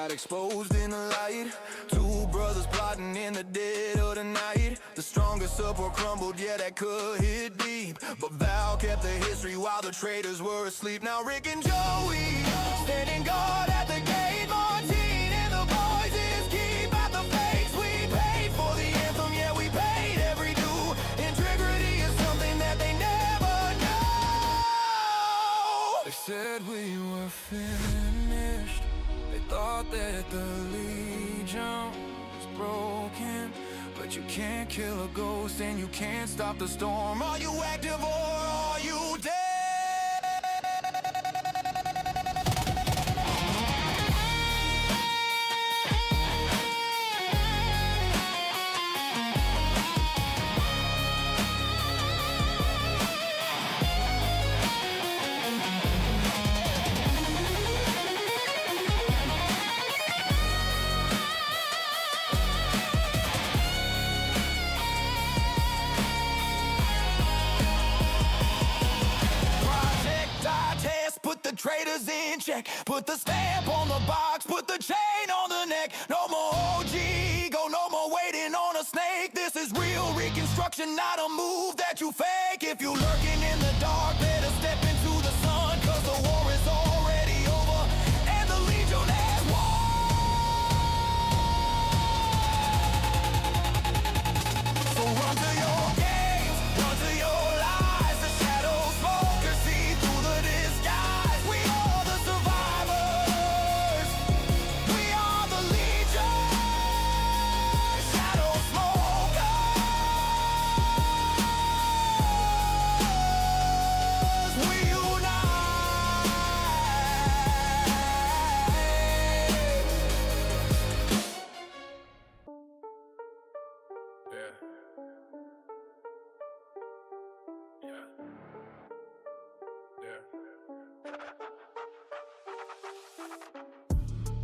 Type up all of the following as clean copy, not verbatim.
got exposed in the light. Two brothers plotting in the dead of the night. The strongest support crumbled, yeah, that could hit deep. But Val kept the history while the traitors were asleep. Now Rick and Joey standing guard at the gate. Martine and the boys is keep out the fakes. We paid for the anthem, yeah, we paid every due. Integrity is something that they never know. They said we were finished. They thought that the Legion was broken, but you can't kill a ghost and you can't stop the storm. Are you active or are you dead? Traitors in check, put the stamp on the box, put the chain on the neck. No more OG, go no more waiting on a snake. This is real reconstruction, not a move that you fake. If you lurking in the dark, better step into the sun, cause the war is already over and the Legion has won. So run to your games, run to your lies. The shadow smokers see through the disguise.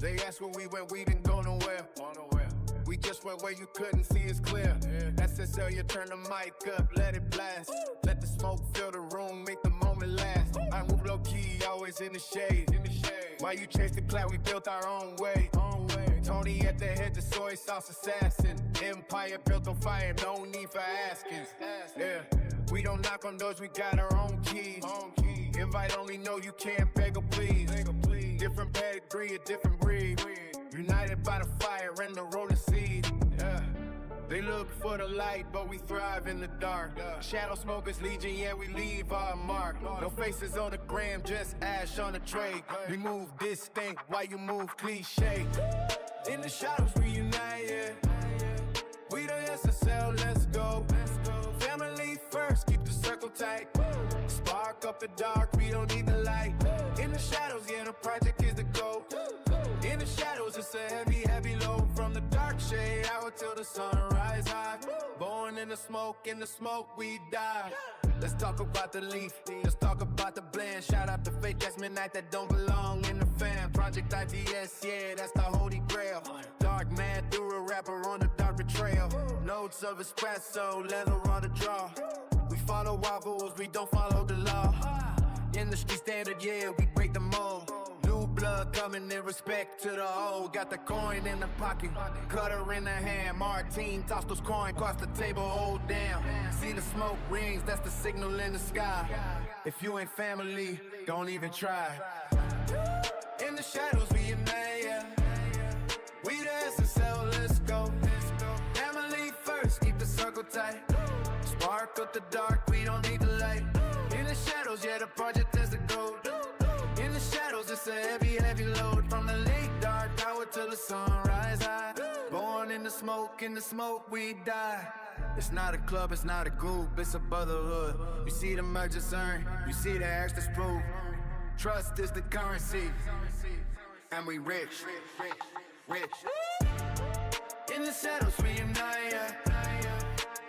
They asked where we went, we didn't go nowhere. We just went where you couldn't see us clear. SSL, you turn the mic up, let it blast. Let the smoke fill the room, make the moment last. I move low key, always in the shade. While you chase the cloud, we built our own way. Tony at the head, the soy sauce assassin. Empire built on fire, no need for asking. Yeah, we don't knock on doors, we got our own keys. Invite only, no, you can't beg or please. Different pedigree, a different breed. United by the fire and the rolling seed. Yeah. They look for the light, but we thrive in the dark. Shadow smokers, Legion, yeah, we leave our mark. No faces on the gram, just ash on the tray. We move distinct while you move cliche. In the shadows, we unite, yeah. We the SSL, let's go. Family first, keep the circle tight. Spark up the dark, we don't need the light. In the shadows, yeah, the project is the goal. In the shadows, it's a heavy, heavy load. From the dark shade hour till the sunrise high. Born in the smoke we die. Let's talk about the leaf, let's talk about the blend. Shout out the fake ass midnight that don't belong in the fam. Project IDS, yeah, that's the holy grail. Dark mad, through a rapper on the dark betrayal. Notes of espresso, leather on the draw. We follow waffles, we don't follow the law. Industry standard, yeah, we break the mold. New blood coming in respect to the old. Got the coin in the pocket, cutter in the hand. Martine, toss those coins across the table, hold down. See the smoke rings, that's the signal in the sky. If you ain't family, don't even try. In the shadows, we unite, yeah. We the SSL, let's go. Family first, keep the circle tight. Spark up the dark, we don't need the light. In the shadows, yeah, the project is the gold. In the shadows, it's a heavy, heavy load. From the late dark hour till the sunrise high. Born in the smoke we die. It's not a club, it's not a group, it's a brotherhood. You see the merchants earn, you see the extras proof. Trust is the currency, and we rich. In the shadows, we unite, yeah.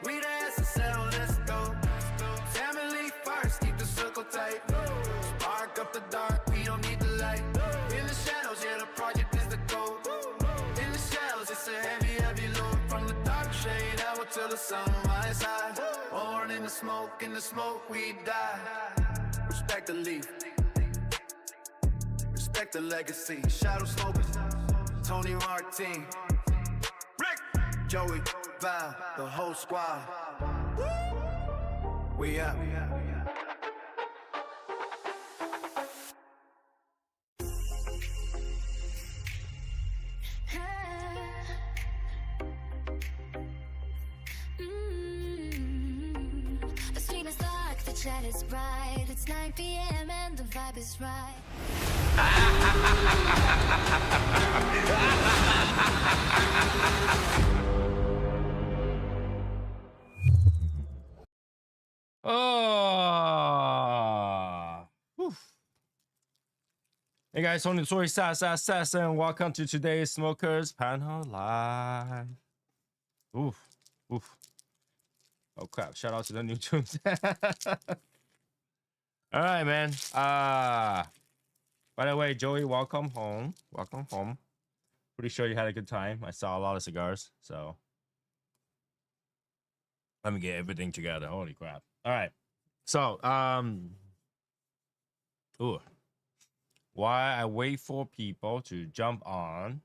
We the SSL, let's go. Family first, keep the circle tight. Spark up the dark, we don't need the light. In the shadows, yeah, the project is the goal. In the shadows, it's a heavy, heavy load. From the dark shade hour till the sunrise high. Born in the smoke we die. Respect the leaf, respect the legacy. Shadow smokers, Tony Martin, Rick, Joey, Val, the whole squad. We up. The stream is dark, the chat is bright. It's 9 p.m. and the vibe is right. Whew. Hey guys, Tony Sorry Sass, and welcome to today's Smokers Panel Live. Oof. Oh crap, shout out to the new tunes. All right, man. By the way, Joey, welcome home. Welcome home. Pretty sure you had a good time. I saw a lot of cigars, so let me get everything together. Holy crap. All right. So, why I wait for people to jump on.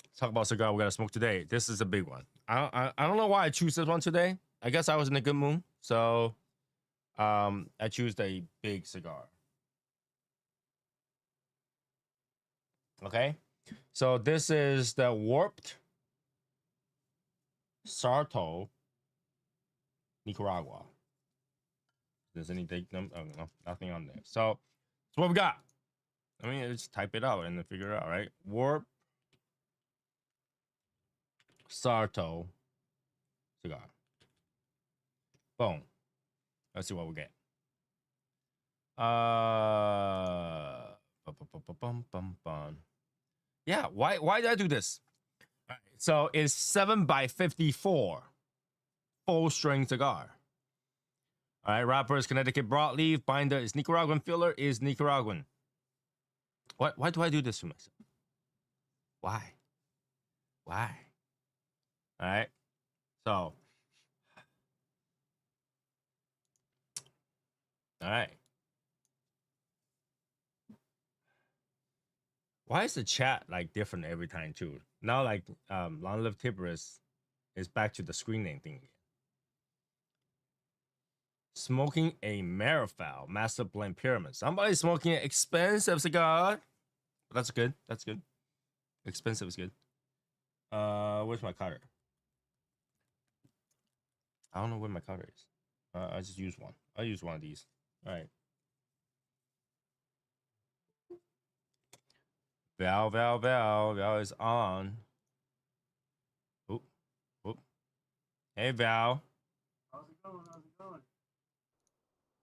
Let's talk about cigar we're gonna smoke today. This is a big one. I don't know why I choose this one today. I guess I was in a good mood, so I choose a big cigar. Okay, so this is the Warped Sarto, Nicaragua. There's any date number? Oh, no, nothing on there. So that's what we got. I mean, just type it out and then figure it out, right? Warp Sarto cigar. Boom. Let's see what we get. Yeah, why did I do this? All right, so it's 7x54 full string cigar. All right, wrapper is Connecticut broadleaf, binder is Nicaraguan, filler is Nicaraguan. Why do I do this to myself? Why? All right, so all right. Why is the chat like different every time too? Now like Long Live Tipper is back to the screen name thing. Smoking a Marifal Master Blend Pyramid. Somebody's smoking an expensive cigar. That's good. That's good. Expensive is good. Where's my cutter? I don't know where my cutter is. I just use one. I'll use one of these. All right. Val is on. Oop. Hey, Val. How's it going?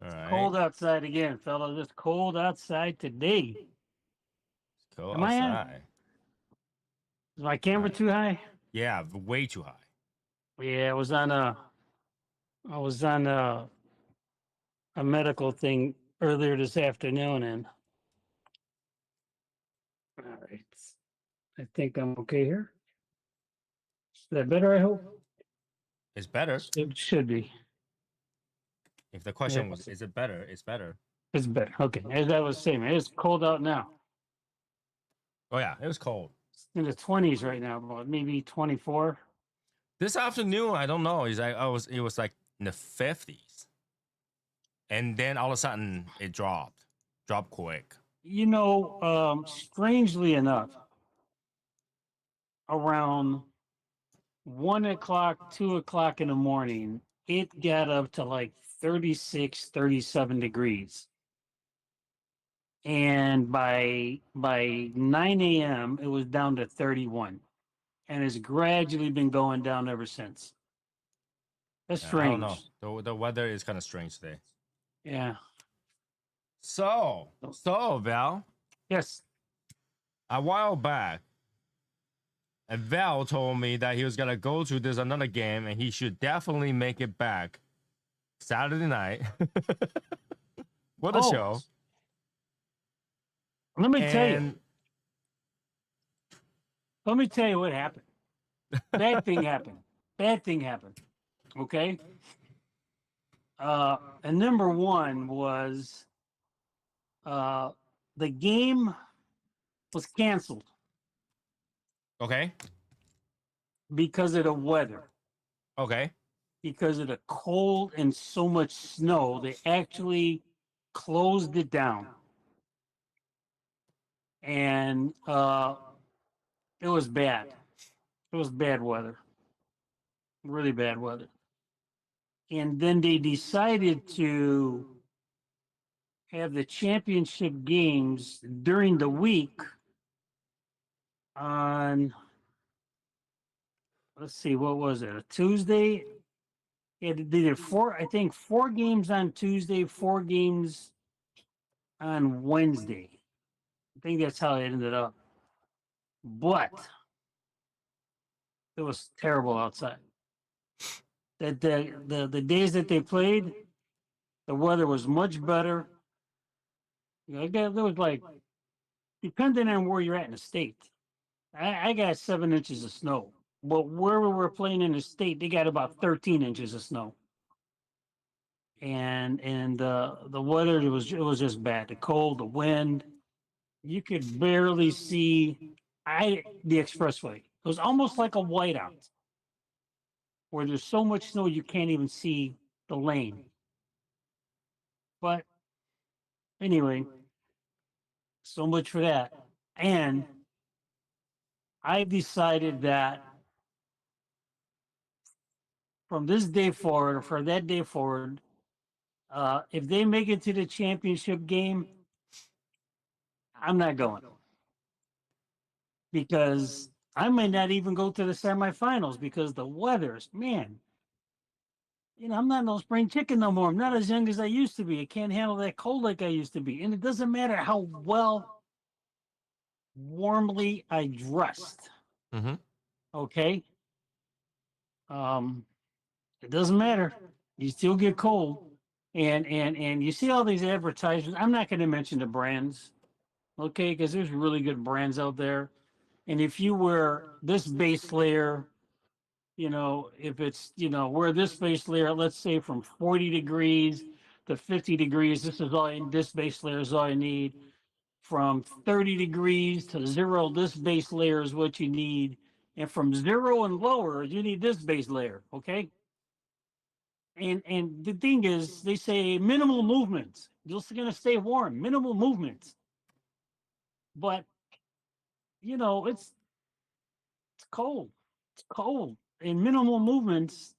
All right. Cold outside again, fella. Just cold outside today. Go Am I in? outside. Is my camera too high? Yeah, way too high. Yeah, I was on a medical thing earlier this afternoon, and all right. I think I'm okay here. Is that better? I hope It's better. it should be. If the question was, is it better? It's better. It's better. Okay, as I was saying, it's cold out now. Oh yeah, it was cold. It's in the 20s right now, about maybe 24. This afternoon, I don't know. It was like in the 50s. And then all of a sudden it dropped quick. You know, strangely enough, around 1 o'clock, 2 o'clock in the morning, it got up to like 36, 37 degrees. And by 9 a.m., it was down to 31. And it's gradually been going down ever since. That's strange. I don't know. The weather is kind of strange today. Yeah. So Val, Yes. a while back, and Val told me that he was gonna go to this another game and he should definitely make it back Saturday night. What a show. Let me tell you. Let me tell you what happened. Bad thing happened. Okay. And number one was the game was canceled Okay. because of the weather, Okay. because of the cold and so much snow. They actually closed it down. And it was bad. It was bad weather, really bad weather. And then they decided to have the championship games during the week on, let's see, what was it, a Tuesday? Yeah, they did four, I think, 4 games on Tuesday, 4 games on Wednesday. I think that's how it ended up. But it was terrible outside. That the days that they played, the weather was much better. You know, there was like, depending on where you're at in the state, I got 7 inches of snow. But where we were playing in the state, they got about 13 inches of snow. And the weather, it was just bad. The cold, the wind, you could barely see the expressway. It was almost like a whiteout, where there's so much snow you can't even see the lane. But anyway, so much for that. And I decided that from this day forward, or from that day forward, if they make it to the championship game, I'm not going, because I might not even go to the semifinals because the weather's, man. You know, I'm not no spring chicken no more. I'm not as young as I used to be. I can't handle that cold like I used to be. And it doesn't matter how well warmly I dressed. Mm-hmm. Okay. It doesn't matter. You still get cold. And you see all these advertisements. I'm not going to mention the brands, okay, because there's really good brands out there. And if you wear this base layer, you know, if it's, you know, wear this base layer, let's say from 40 degrees to 50 degrees, this base layer is all you need. From 30 degrees to 0, this base layer is what you need. And from 0 and lower, you need this base layer, okay? And the thing is, they say minimal movements. You're just gonna stay warm, minimal movements. But you know, it's cold. It's cold. And minimal movements,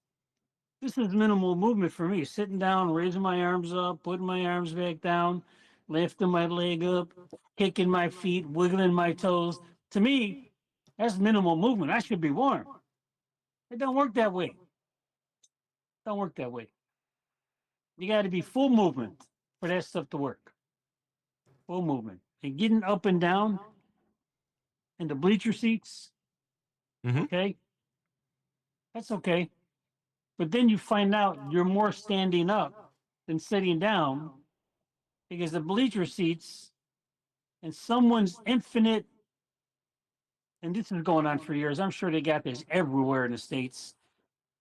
this is minimal movement for me. Sitting down, raising my arms up, putting my arms back down, lifting my leg up, kicking my feet, wiggling my toes. To me, that's minimal movement. I should be warm. It don't work that way. Don't work that way. You got to be full movement for that stuff to work. Full movement. And getting up and down in the bleacher seats, Mm-hmm. okay, that's okay. But then you find out you're more standing up than sitting down, because the bleacher seats and someone's infinite, and this is going on for years. I'm sure they got this everywhere in the States.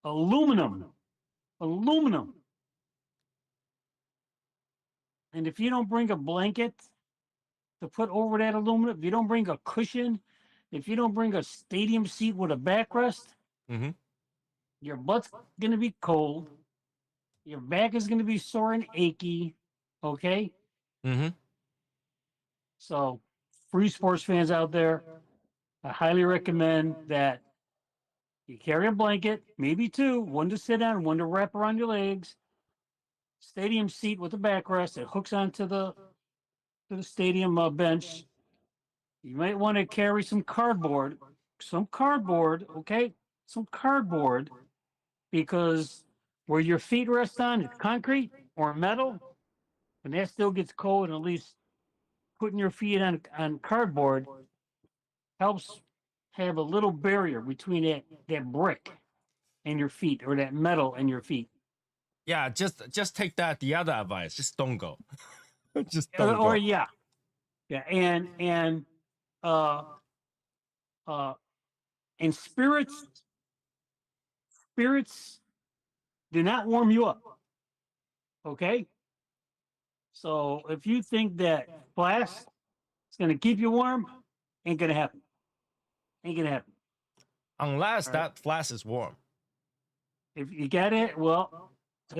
Aluminum. Aluminum. And if you don't bring a blanket to put over that aluminum, if you don't bring a cushion, if you don't bring a stadium seat with a backrest, Mm-hmm. your butt's going to be cold. Your back is going to be sore and achy. Okay. Mm-hmm. So, free sports fans out there, I highly recommend that you carry a blanket, maybe two, one to sit on, one to wrap around your legs. Stadium seat with a backrest that hooks onto the stadium bench. You might want to carry some cardboard, okay, some cardboard, because where your feet rest on is concrete or metal, and that still gets cold. And at least putting your feet on cardboard helps have a little barrier between that brick and your feet, or that metal and your feet. Yeah, just take that. The other advice, just don't go. Just Or, don't or go. yeah, and uh uh and spirits do not warm you up. Okay, so if you think that glass is going to keep you warm, Ain't gonna happen. Ain't gonna happen. Unless All right. that flask is warm. If you got it, well, it's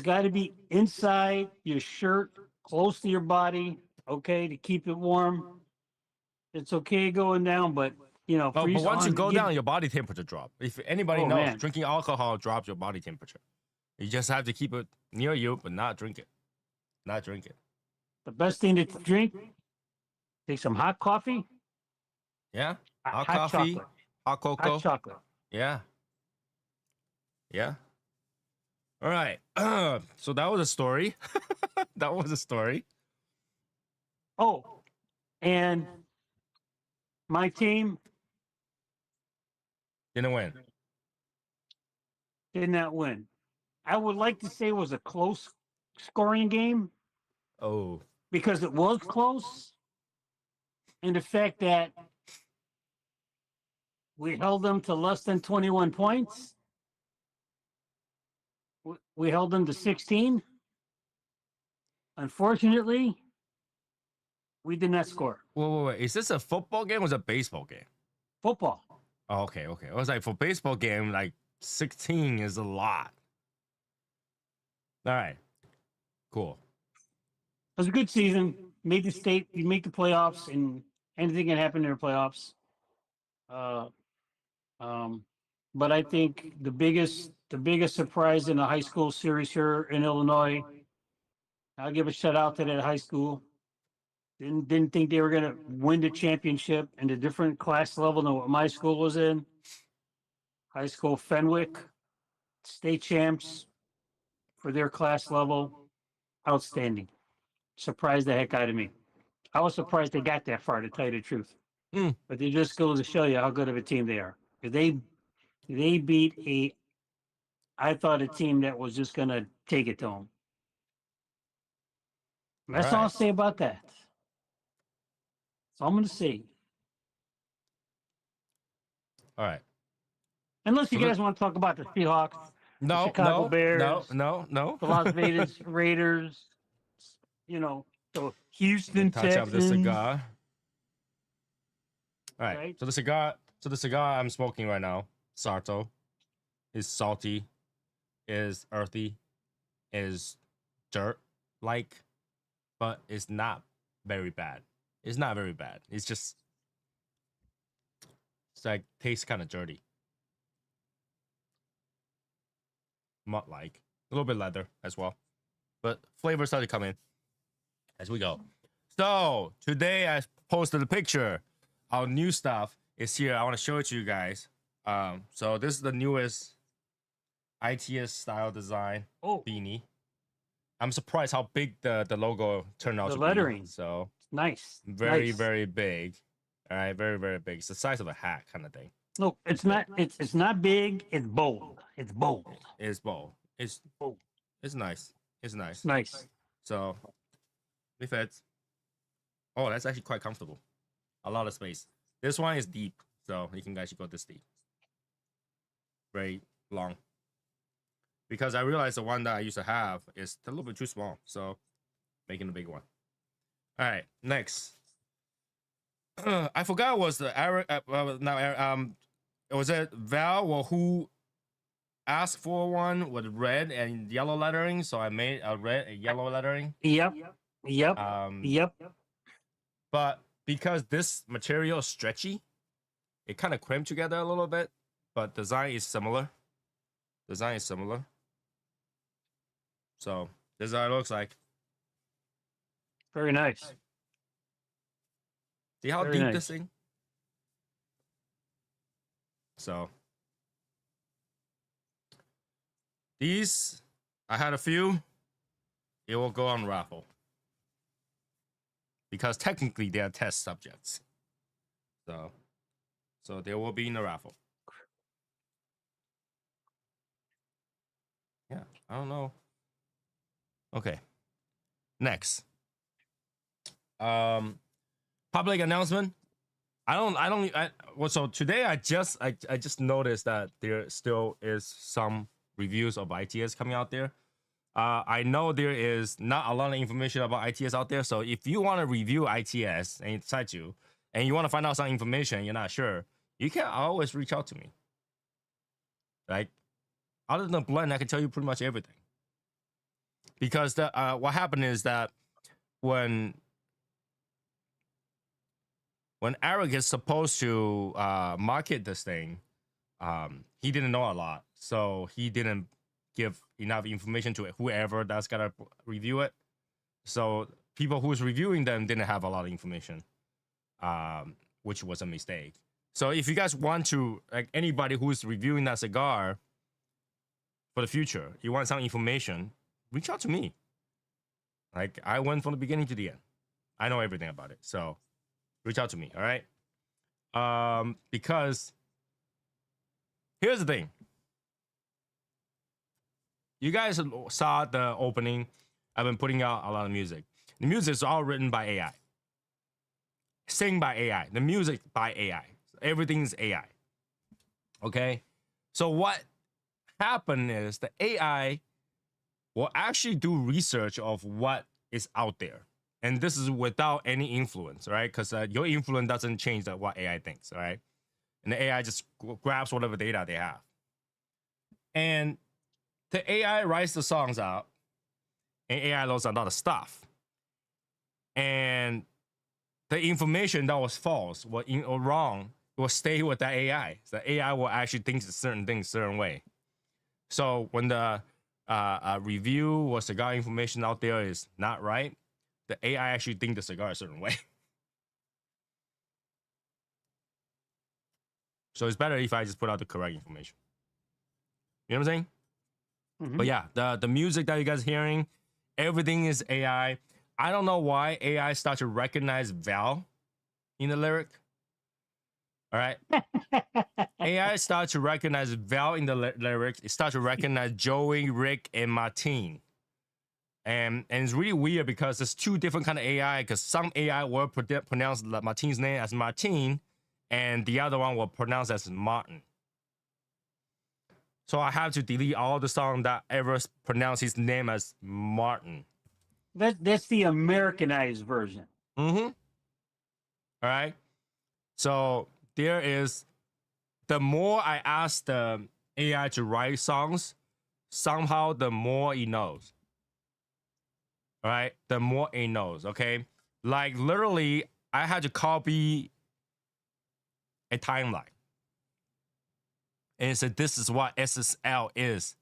got to be inside your shirt, close to your body, okay, to keep it warm. It's okay going down, but you know, Oh, but freeze once you on. go down, your body temperature drop. If anybody Oh, knows, man. drinking alcohol drops your body temperature. You just have to keep it near you, but not drink it. Not drink it. The best thing to drink: take some hot coffee, Yeah. Hot hot coffee, chocolate, hot cocoa. hot chocolate. Yeah. Yeah. All right. So that was a story. That was a story. Oh, and my team Didn't win. did not win. I would like to say it was a close scoring game Oh. because it was close, and the fact that we held them to less than 21 points. We held them to 16. Unfortunately, we did not score. Wait. Is this a football game or is it a baseball game? Football. Oh, okay. I was like, for baseball game, like 16 is a lot. All right. Cool. It was a good season. Made the state, you make the playoffs, and anything can happen in the playoffs. Uh, but I think the biggest surprise in the high school series here in Illinois, I'll give a shout out to that high school. Didn't think they were going to win the championship in a different class level than what my school was in. High school Fenwick, state champs for their class level. Outstanding. Surprised the heck out of me. I was surprised they got that far, to tell you the truth. Mm. But it just goes to show you how good of a team they are. 'Cause they beat I thought a team that was just going to take it to them. That's all I'll Right. say about that. That's all I'm going to say. All right. Unless you So guys want to talk about the Seahawks, No, Chicago no, Bears. no. the Las Vegas Raiders, you know, the Houston Touch up the Texans. cigar. All right. Right. So the cigar I'm smoking right now, Sarto, is salty, is earthy, is dirt like, but it's not very bad. It's not very bad. It's like tastes kind of dirty. Mud like. A little bit leather as well. But flavors start to come in as we go. So today I posted a picture. Our new stuff is here. I want to show it to you guys. So this is the newest ITS style design beanie. I'm surprised how big the logo turned out The to lettering. be. So Nice. very, nice. very big. All right, very, very big. It's the size of a hat kind of thing. Look, it's not big, it's bold. It's bold. It's bold. It's bold. It's nice. It's nice. It's nice. So it fits. Oh, that's actually quite comfortable. A lot of space. This one is deep, so you can actually go this deep. Very long. Because I realized the one that I used to have is a little bit too small, so making a big one. All right, next. I forgot was the Eric. Was it Val or who asked for one with red and yellow lettering? So I made a red and yellow lettering. Yep. Yep. Yep. But because this material is stretchy, it kind of crimped together a little bit. But design is similar. Design is similar. So this is how it looks like. Very nice. See how Very deep nice. this thing? So these, I had a few. It will go on raffle. Because technically they are test subjects. So they will be in the raffle. Yeah, I don't know. Okay. Next. Public announcement. So today I just noticed that there still is some reviews of ITS coming out there. I know there is not a lot of information about ITS out there, so if you want to review ITS and you decide to, and you want to find out some information, you're not sure, you can always reach out to me. Like, other than the blend, I can tell you pretty much everything. Because what happened is that when Eric is supposed to market this thing, he didn't know a lot, so he didn't give enough information to whoever that's gonna review it. So people who's reviewing them didn't have a lot of information, which was a mistake. So if you guys want to, like, anybody who's reviewing that cigar for the future, you want some information, reach out to me. Like, I went from the beginning to the end. I know everything about it, so reach out to me, all right? Because here's the thing. You guys saw the opening. I've been putting out a lot of music. The music is all written by AI. Sing by AI. The music by AI. Everything's AI. Okay? So what happened is the AI will actually do research of what is out there. And this is without any influence, right? Because your influence doesn't change what AI thinks, all right? And the AI just grabs whatever data they have. And the AI writes the songs out, and AI knows a lot of stuff. And the information that was false or wrong will stay with that AI. So the AI will actually think certain things a certain way. So when the review or cigar information out there is not right, the AI actually thinks the cigar a certain way. So it's better if I just put out the correct information. You know what I'm saying? Mhm. But yeah, the music that you guys are hearing, everything is AI. I don't know why AI starts to recognize Val in the lyric. All right. AI starts to recognize Val in the lyrics. It starts to recognize Joey, Rick, and Martin. And it's really weird because there's two different kind of AI, because some AI will pronounce Martin's name as Martin, and the other one will pronounce as Martin. So I have to delete all the songs that ever pronounce his name as Martin. That's the Americanized version. Mm-hmm. All right. So there is, the more I ask the AI to write songs, somehow the more it knows. All right. The more it knows. Okay. Like, literally, I had to copy a timeline. And it said, this is what SSL is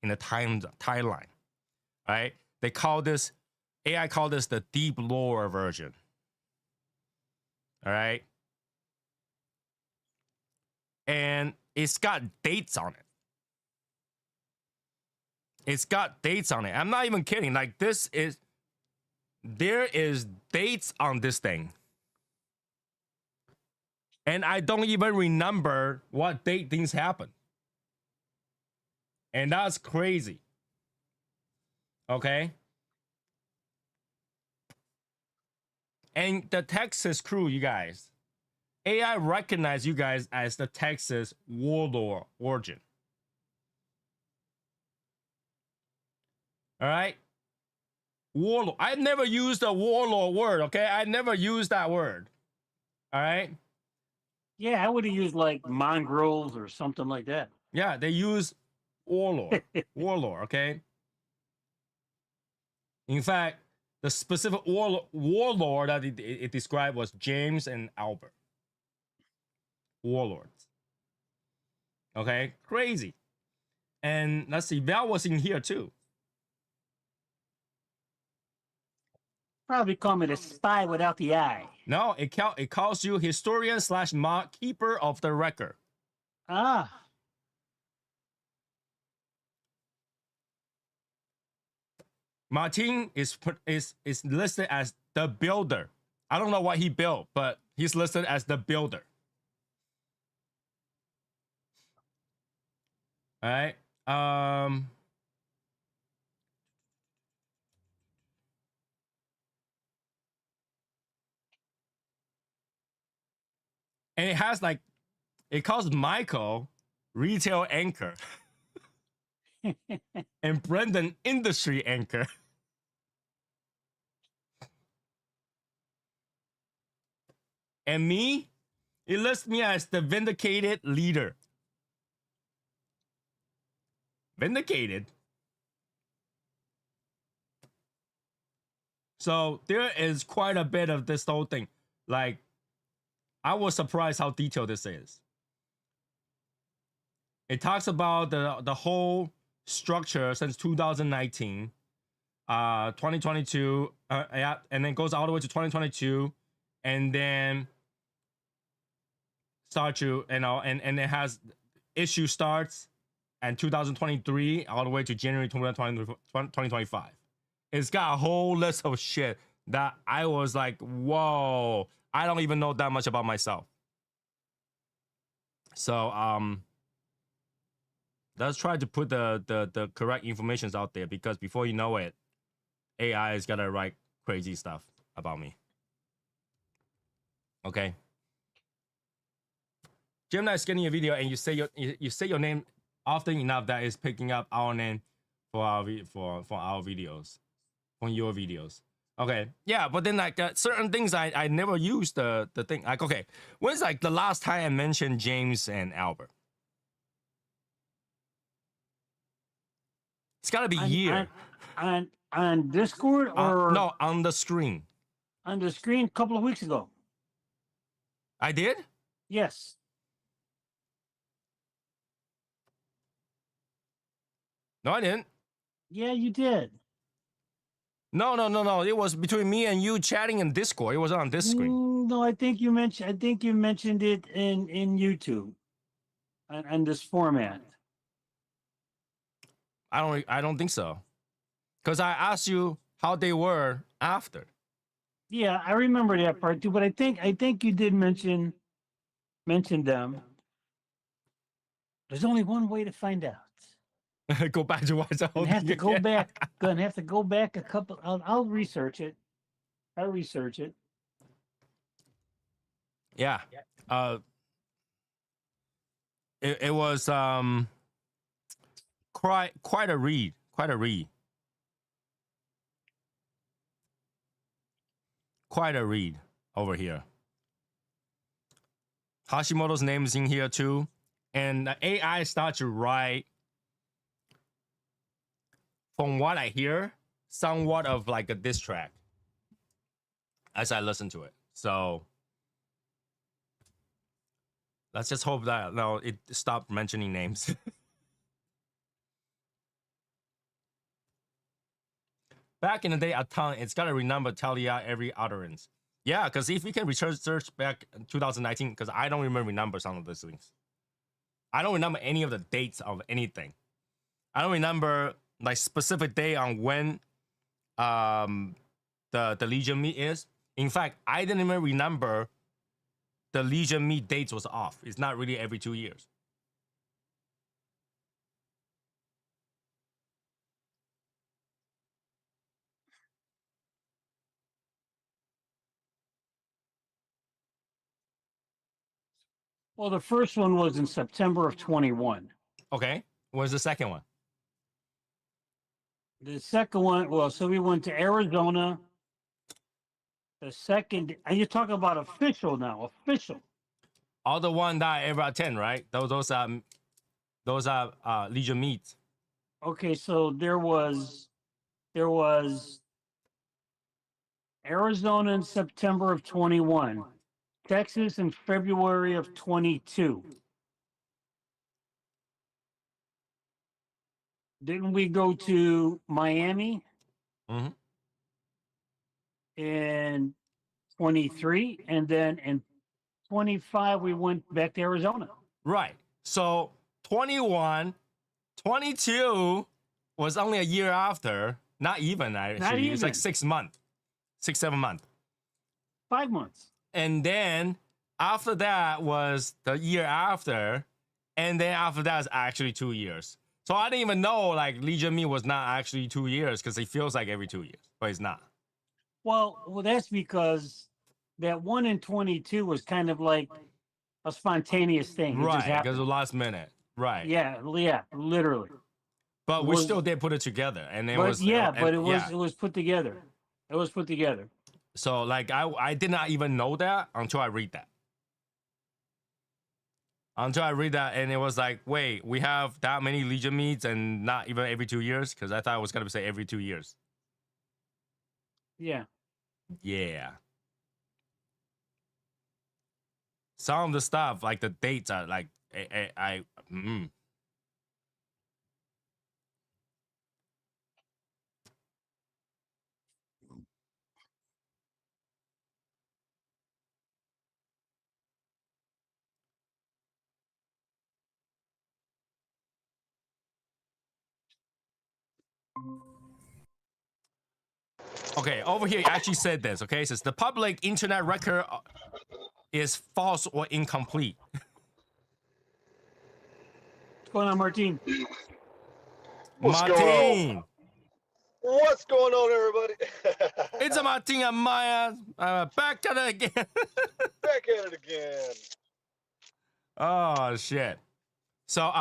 in the timeline. Right? They call this, AI call this the deep lore version. All right? And it's got dates on it. It's got dates on it. I'm not even kidding. Like, there is dates on this thing. And I don't even remember what date things happen. And that's crazy. Okay? And the Texas crew, you guys, AI recognize you guys as the Texas warlord origin. All right? Warlord. I've never used a warlord word, okay? I never used that word. All right? Yeah, I would have used like mongrels or something like that. Yeah, they use warlord. Warlord, okay? In fact, the specific warlord that it described was James and Albert. Warlords. Okay? Crazy. And let's see, Val was in here too. Probably call me the spy without the eye. No, it calls you historian / mock keeper of the record. Ah, Martin is listed as the builder. I don't know what he built, but he's listed as the builder. All right. And it has like, it calls Michael retail anchor and Brendan industry anchor. And me, it lists me as the vindicated leader. Vindicated. So there is quite a bit of this whole thing. Like, I was surprised how detailed this is. It talks about the whole structure since 2019, 2022, yeah, and then goes all the way to 2022, and then start to, you know, and it has issue starts and 2023 all the way to January 2025. It's got a whole list of shit that I was like, whoa, I don't even know that much about myself. So let's try to put the correct information out there, because before you know it, AI is gonna write crazy stuff about me. Okay. Gemini is getting a video and you say your name often enough that is picking up our name for our videos, on your videos. Okay, yeah, but then like certain things I never use the thing. Like, okay, when's like the last time I mentioned James and Albert? It's gotta be year. On Discord or no, on the screen. On the screen a couple of weeks ago. I did? Yes. No, I didn't. Yeah, you did. No. It was between me and you chatting in Discord. It was on this screen. No, I think you mentioned it in YouTube, on this format. I don't think so, because I asked you how they were after. Yeah, I remember that part too. But I think you did mention them. There's only one way to find out. Go back to watch the whole thing. Gonna have to go back a couple. I'll research it. I'll research it. Yeah. It was quite a read. Quite a read. Quite a read over here. Hashimoto's name is in here too, and the AI starts to write, from what I hear, somewhat of like a diss track as I listen to it. So let's just hope that it stopped mentioning names. Back in the day, a tongue, it's got to remember, tell you every utterance. Yeah, because if we can search back in 2019, because I don't remember some of those things. I don't remember any of the dates of anything. I don't remember like specific day on when the Legion meet is. In fact, I didn't even remember the Legion meet dates was off. It's not really every 2 years. Well, the first one was in September of 21. Okay, what's the second one? The second one, well, so we went to Arizona. The second, and you're talking about official now, official. All the one that I ever attend, right? Those are Legion meets. Okay, so there was Arizona in September of 21, Texas in February of 22. Didn't we go to Miami in 23, and then in 25 we went back to Arizona? Right. So 21, 22 was only a year after. Not even actually. Not even. It's like 6 months, 7 months. 5 months. And then after that was the year after, and then after that is actually 2 years. So I didn't even know like Legion Me was not actually 2 years, because it feels like every 2 years, but it's not. Well, that's because that one in 22 was kind of like a spontaneous thing. It just Right, happened. because the last minute. Right. Yeah, literally. But we still did put it together, and it was it was put together. It was put together. So like I did not even know that until I read that. Until I read that, and it was like, wait, we have that many Legion meets and not even every 2 years? Because I thought it was gonna say every 2 years. Yeah. Yeah. Some of the stuff, like the dates are like Okay, over here it actually said this. Okay, it says the public internet record is false or incomplete. What's going on, Martin? What's going on? Martin, What's going on, everybody? it's a Martin and Maya back at it again. Back at it again. Oh shit. So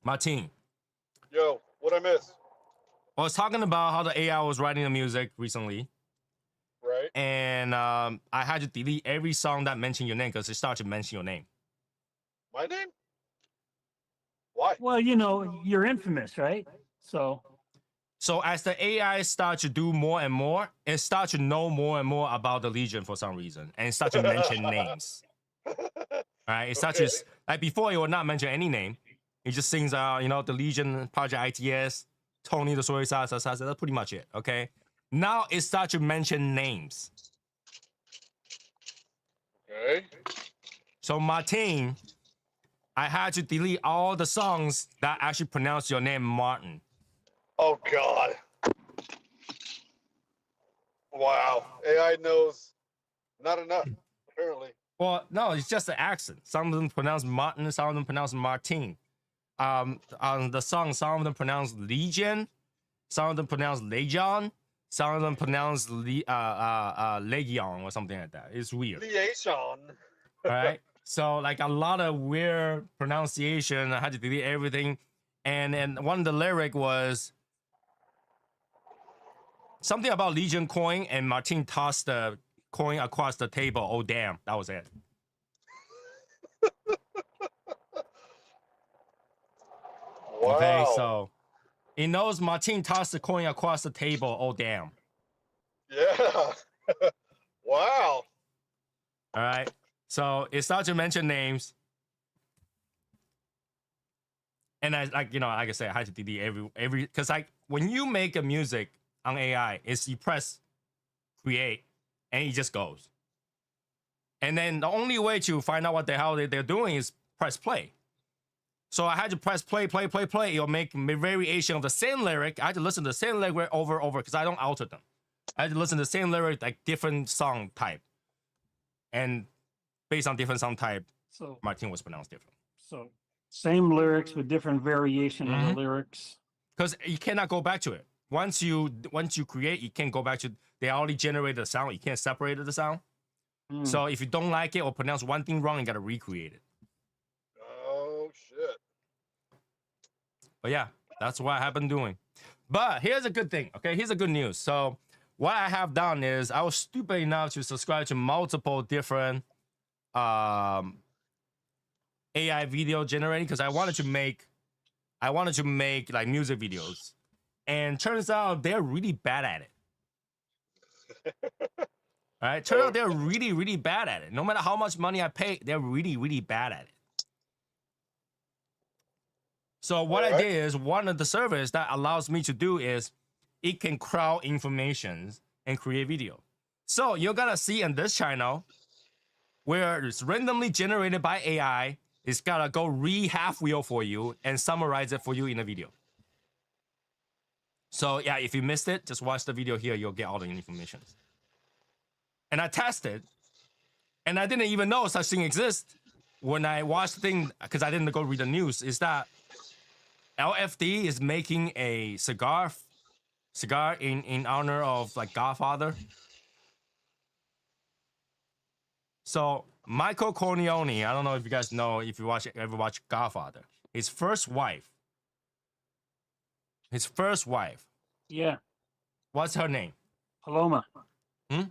Martin, Yo, what I miss? I was talking about how the AI was writing the music recently, Right? and I had to delete every song that mentioned your name because it started to mention your name. My name? Why? Well, you know, you're infamous, right? So So as the AI starts to do more and more, it starts to know more and more about the Legion for some reason, and it starts to mention names. All right, it starts to like before it would not mention any name. It just sings out, you know, the Legion, Project ITS, Tony the Soy Sauce. That's pretty much it. Okay. Now it starts to mention names. Okay. So Martin, I had to delete all the songs that actually pronounce your name Martin. Oh, God. Wow. AI knows not enough, apparently. Well, no, it's just the accent. Some of them pronounce Martin, some of them pronounce Martin. On the song, some of them pronounce Legion, some of them pronounce Legion, some of them pronounce Legion or something like that. It's weird. Liaison. All right. So like a lot of weird pronunciation. I had to delete everything, and one of the lyric was something about Legion coin, and Martin tossed the coin across the table. Oh damn, that was it. Wow. Okay, so it knows Martin tossed the coin across the table. Oh damn. Yeah. Wow. All right. So it starts to mention names. And I like, you know, like I said, I had to delete every because like when you make a music on AI, it's you press create and it just goes. And then the only way to find out what the hell they're doing is press play. So I had to press play. It'll make a variation of the same lyric. I had to listen to the same lyric over and over because I don't alter them. I had to listen to the same lyric, like different song type. And based on different song type, so Martin was pronounced different. so same lyrics with different variation of the lyrics. Because you cannot go back to it. Once you create, you can't go back to. They already generated the sound. You can't separate the sound. So if you don't like it or pronounce one thing wrong, you gotta recreate it. Oh, shit. But yeah, that's what I have been doing. But here's a good thing. Okay, here's a good news. So what I have done is I was stupid enough to subscribe to multiple different AI video generating because I wanted to make like music videos, and turns out they're really bad at it. All right, turns out they're really bad at it. No matter how much money I pay, they're really bad at it. So what I did is one of the service that allows me to do is it can crowd information and create video. So you're gonna see in this channel where it's randomly generated by AI. It's gotta go half wheel for you and summarize it for you in a video. So yeah, if you missed it, just watch the video here. You'll get all the information. And I tested, and I didn't even know such thing exists when I watched the thing because I didn't go read the news. Is that LFD is making a cigar in honor of like Godfather. So Michael Corleone, I don't know if you guys know if you ever watch Godfather. His first wife. Yeah, What's her name? Paloma. I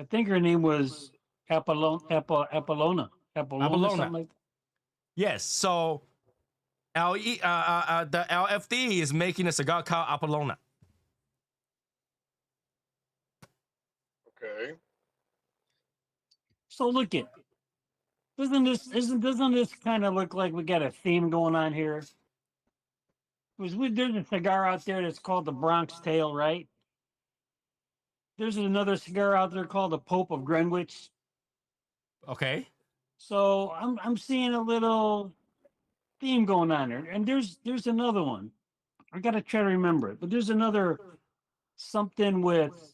think her name was Apollona, Apollona. something like that. Yes. So the LFD is making a cigar called Apollona. Okay. So look it. Doesn't this kind of look like we got a theme going on here? There's a cigar out there that's called the Bronx Tale, right? There's another cigar out there called the Pope of Greenwich. Okay. So I'm seeing a little theme going on there. And there's another one. I gotta try to remember it, but there's another something with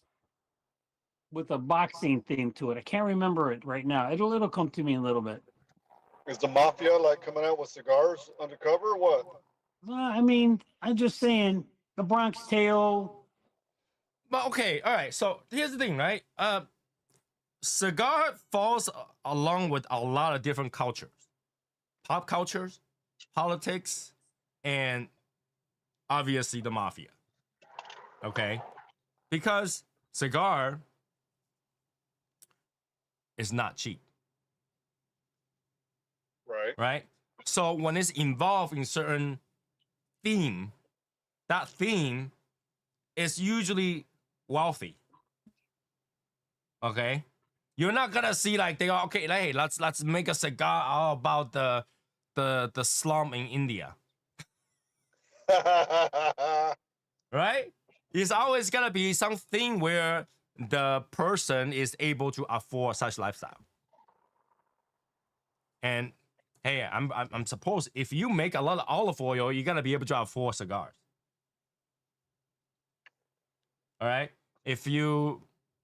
a boxing theme to it. I can't remember it right now. It'll come to me in a little bit. Is the mafia like coming out with cigars undercover or what? I mean, I'm just saying the Bronx Tale. But okay, all right. So here's the thing, right? Cigar falls along with a lot of different cultures, pop cultures, politics, and obviously the mafia. Okay, because cigar is not cheap, Right. right? So when it's involved in certain theme, that theme is usually wealthy. Okay, you're not gonna see like they are okay. Like, hey, let's make a cigar all about the slum in India, right? It's always gonna be something where the person is able to afford such lifestyle. And hey, I'm supposed if you make a lot of olive oil, you're gonna be able to afford cigars. All right. If you,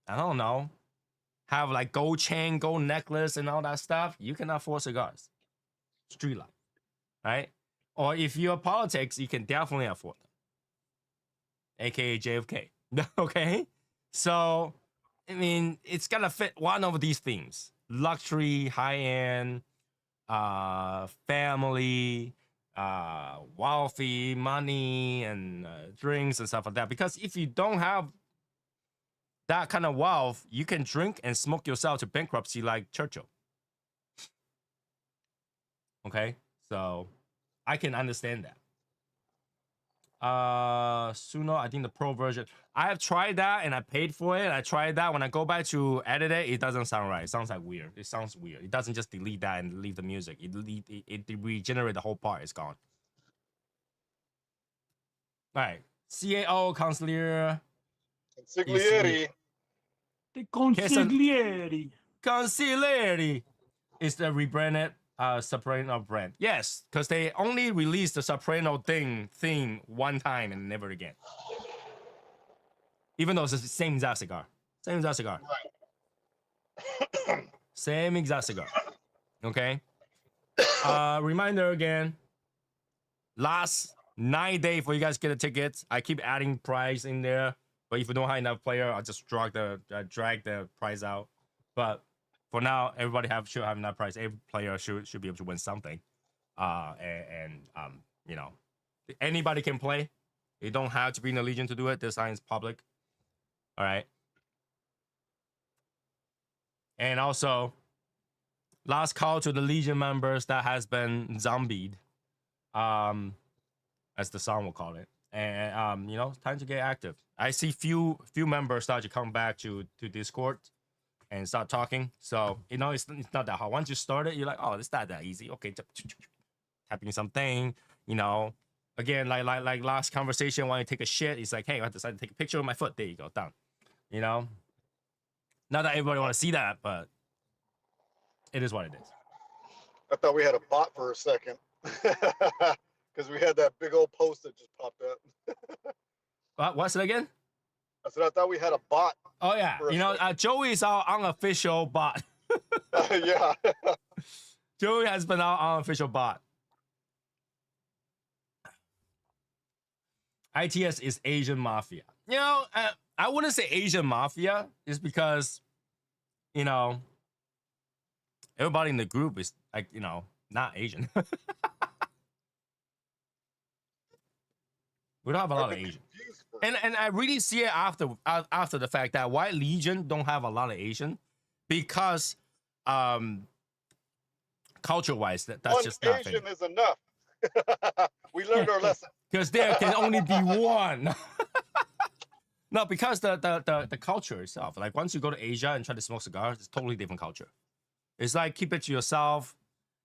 I don't know, have like gold chain, gold necklace, and all that stuff, you can afford cigars. Street life, right? Or if you're politics, you can definitely afford them, aka JFK. Okay. So, I mean, it's gonna fit one of these themes: luxury, high end, family, wealthy, money, and drinks and stuff like that. Because if you don't have that kind of wealth, you can drink and smoke yourself to bankruptcy like Churchill. Okay, so I can understand that. Suno, I think the pro version. I have tried that and I paid for it. I tried that. When I go back to edit it, it doesn't sound right. It sounds like weird. It sounds weird. It doesn't just delete that and leave the music. It regenerate the whole part. It's gone. All right. CAO Consigliere. Consigliere. The Consigliere. Consigliere is the rebranded Soprano brand. Yes, because they only released the Soprano thing one time and never again. Even though it's the same exact cigar. Same exact cigar. Same exact cigar. Okay? Reminder again. Last 9 days for you guys to get the tickets. I keep adding price in there. But if you don't have enough player, I'll just drag the price out. But for now, everybody should have enough price. Every player should be able to win something. You know, anybody can play. You don't have to be in the Legion to do it. This sign is public. All right. And also, last call to the Legion members that has been zombied, as the song will call it. And you know, it's time to get active. I see few members start to come back to Discord and start talking. So you know, it's not that hard. Once you start it, you're like, oh, it's not that easy. Okay, tapping something. You know, again, like last conversation when you take a shit, it's like, hey, I decided to take a picture of my foot. There you go, done. You know, not that everybody want to see that, but it is what it is. I thought we had a bot for a second. Because we had that big old post that just popped up. What's it again? I said I thought we had a bot. Oh yeah, you know, Joey is our unofficial bot. Yeah. Joey has been our unofficial bot. ITS is Asian Mafia. You know, I wouldn't say Asian Mafia is because, you know, everybody in the group is like, you know, not Asian. We don't have a lot of Asian. Confused And I really see it after the fact that why Legion don't have a lot of Asian, because culture wise that's One just not Asian is enough. We learned our lesson. because there can only be one. No, because the culture itself, like once you go to Asia and try to smoke cigars, it's totally different culture. It's like keep it to yourself,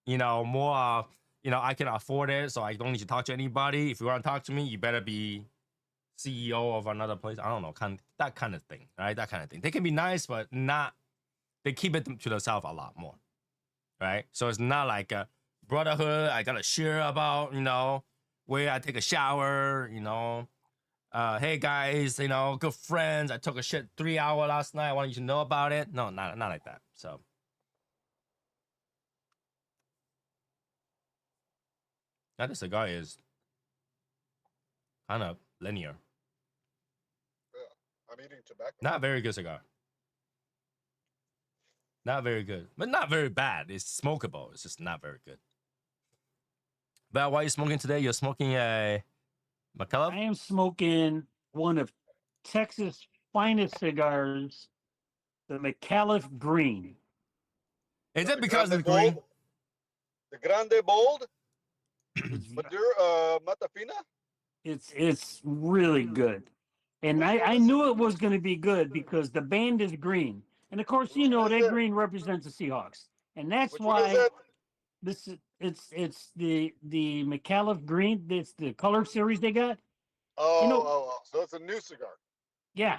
you know, more you know, I can afford it, so I don't need to talk to anybody. If you want to talk to me, you better be CEO of another place. I don't know, that kind of thing, right? That kind of thing. They can be nice, but not. They keep it to themselves a lot more, right? So it's not like a brotherhood. I gotta share about, you know, where I take a shower, you know. Hey guys, you know, good friends. I took a shit 3 hours last night. I want you to know about it. No, not like that. So. Now the cigar is kind of linear. I'm eating tobacco. Not very good cigar. Not very good, but not very bad. It's smokable. It's just not very good. Val, why are you smoking today? You're smoking a I McCullough? am smoking one of Texas' finest cigars, the McAuliffe Green. Is it The because Grande it's green? Bold? The Grande Bold? It's Matafina? it's really good. And I knew it was going to be good because the band is green. And of course, you know, that green represents the Seahawks. And that's Which one is why that? this is it's the McAuliffe Green. It's the color series they got. You know, So it's a new cigar. yeah,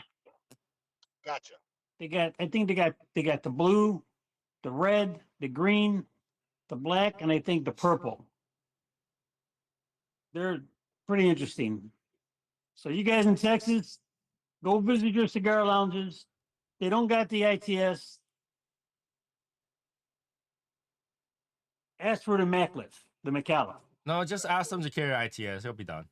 Gotcha. they got. I think they got the blue, the red, the green, the black, and I think the purple. They're pretty interesting. So you guys in Texas, go visit your cigar lounges. They don't got the ITS. Ask for the McAuliffe, the McAuliffe. No, just ask them to carry ITS. He'll be done.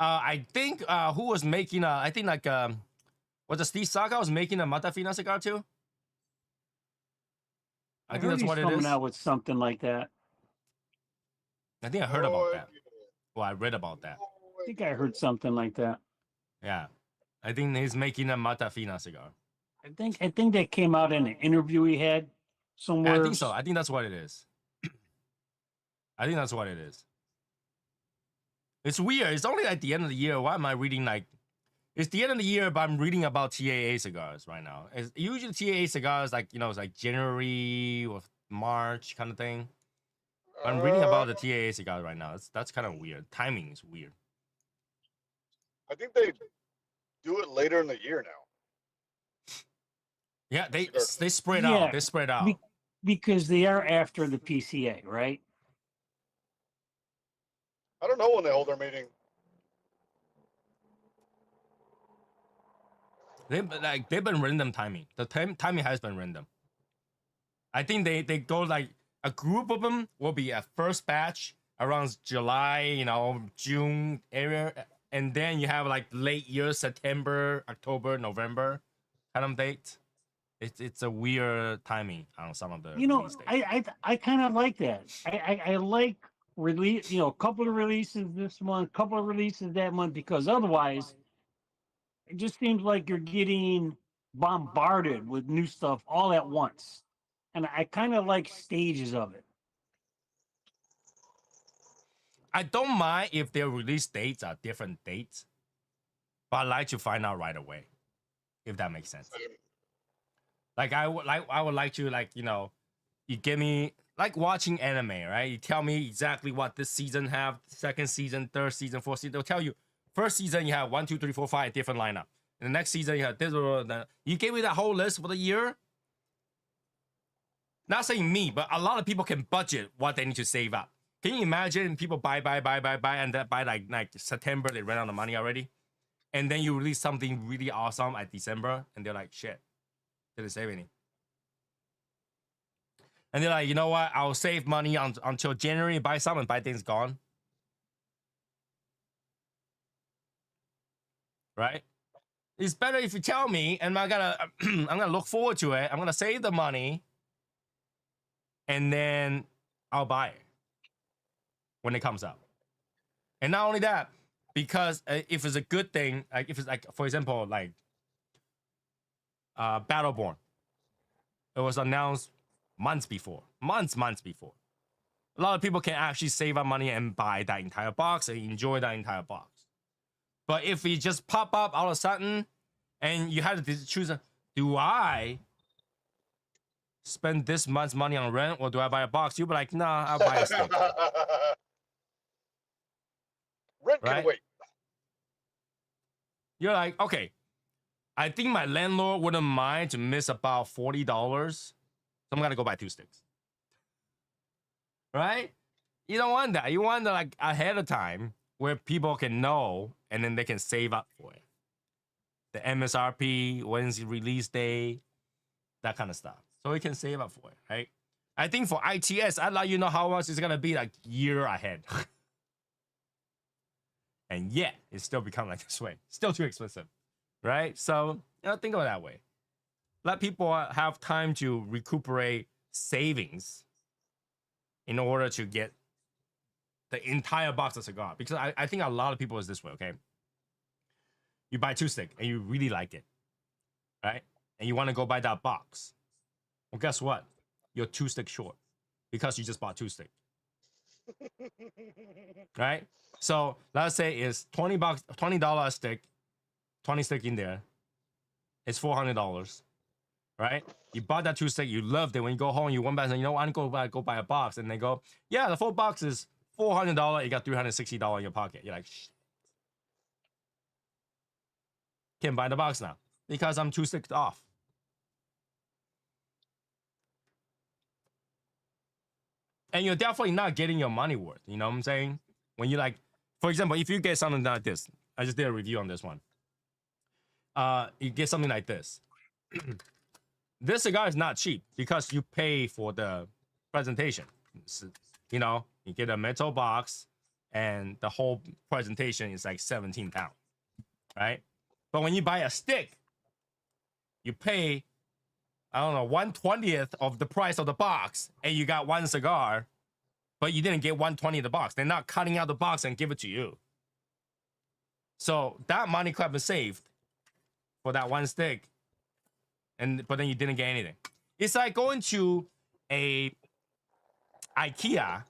I think who was making I think like was it Steve Saka was making a Matafina cigar too? I think heard that's he's what it coming is. out with something like that. I think I heard about that. Well, I read about that. I think I heard something like that. Yeah. I think he's making a Matafina cigar. I think that came out in an interview he had Yeah, somewhere. I think so. I think that's what it is. I think that's what it is. It's weird. It's only at the end of the year. Why am I reading like? It's the end of the year, but I'm reading about TAA cigars right now. It's usually TAA cigars like it's like January or March kind of thing. But I'm reading about the TAA cigars right now. That's kind of weird. Timing is weird. I think they do it later in the year now. Yeah, they spread Yeah, out. They spread out. Because they are after the PCA, right? I don't know when they hold their meeting. They've been random timing. The timing has been random. I think they go like a group of them will be a first batch around July, June area, and then you have like late year September, October, November kind of date. It's a weird timing on some of the release dates. I kind of like that. I like release, a couple of releases this month, couple of releases that month, because otherwise it just seems like you're getting bombarded with new stuff all at once. And I kind of like stages of it. I don't mind if their release dates are different dates, but I like to find out right away, if that makes sense. Like I would like to you give me like watching anime, right? You tell me exactly what this season have, second season, third season, fourth season. They'll tell you first season you have 1, 2, 3, 4, 5 different lineup. And the next season you have this or that. You gave me that whole list for the year. Not saying me, but a lot of people can budget what they need to save up. Can you imagine people buy, and then by like September they ran out of money already, and then you release something really awesome at December, and they're like, shit, didn't save any. And they're like, you know what? I'll save money until January, buy some, and by things gone. Right? It's better if you tell me, and I'm gonna look forward to it. I'm gonna save the money, and then I'll buy it when it comes out. And not only that, because if it's a good thing, like if it's like, for example, like Battleborn, it was announced months before. A lot of people can actually save up money and buy that entire box and enjoy that entire box. But if it just pop up all of a sudden and you had to choose, do I spend this month's money on rent or do I buy a box? You'll be like, nah, I'll buy a stick. Rent Right? can wait. You're like, okay, I think my landlord wouldn't mind to miss about $40. So I'm gonna go buy 2 sticks. Right? You don't want that. You want that like ahead of time where people can know and then they can save up for it. The MSRP, when's the release day, that kind of stuff. So we can save up for it, right? I think for ITS, I'd let you know how much it's gonna be like year ahead. And yet, it's still become like this way. Still too expensive, right? So, think of it that way. Let people have time to recuperate savings in order to get the entire box of cigar. Because I think a lot of people is this way, okay? You buy 2 stick and you really like it, right? And you want to go buy that box. Well, guess what? You're 2 sticks short because you just bought 2 stick. Right? So let's say it's $20, $20 a stick, 20 stick in there. It's $400, right? You bought that 2 stick, you loved it. When you go home, you went back and said, you know, I'm gonna go buy a box. And they go, yeah, the full box is $400. You got $360 in your pocket. You're like, shh. Can't buy the box now because I'm 2 sticks off. And you're definitely not getting your money worth. You know what I'm saying? When you like, for example, if you get something like this, I just did a review on this one. You get something like this. This cigar is not cheap because you pay for the presentation. You know, you get a metal box and the whole presentation is like 17 pounds, right? But when you buy a stick, you pay, I don't know, 1/20th of the price of the box and you got 1 cigar, but you didn't get 1/20 of the box. They're not cutting out the box and give it to you. So that money could have been saved for that 1 stick, but then you didn't get anything. It's like going to a IKEA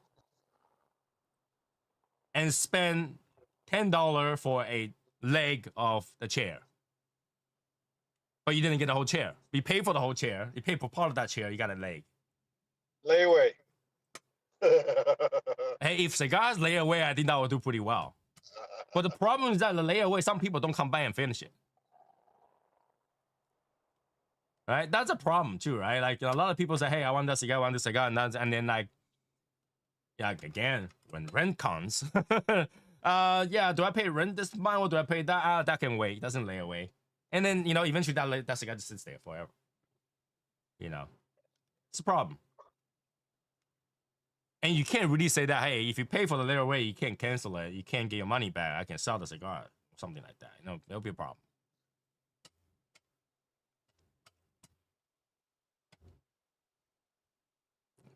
and spend $10 for a leg of the chair, but you didn't get the whole chair. You pay for the whole chair. You pay for part of that chair. You got a leg. Layaway. Hey, if cigars lay away, I think that will do pretty well. But the problem is that the layaway, some people don't come by and finish it. Right? That's a problem too, right? Like a lot of people say, hey, I want that cigar, I want this cigar, and then like, yeah, again, when rent comes, yeah, do I pay rent this month or do I pay that? That can wait. It doesn't lay away. And then, you know, eventually that cigar just sits there forever. You know, it's a problem. And you can't really say that, hey, if you pay for the layaway, you can't cancel it. You can't get your money back. I can sell the cigar or something like that. You know, it'll be a problem.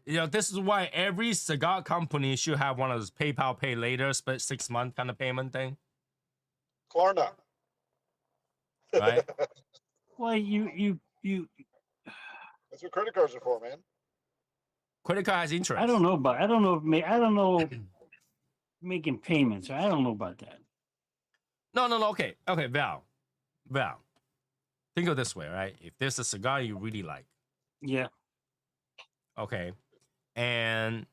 You know, this is why every cigar company should have one of those PayPal pay later, 6-month kind of payment thing. Klarna. Right? Well, you. That's what credit cards are for, man. Credit card has interest. I don't know making payments. I don't know about that. No. Okay, Val. Think of it this way, right? If there's a cigar you really like, Yeah. okay, and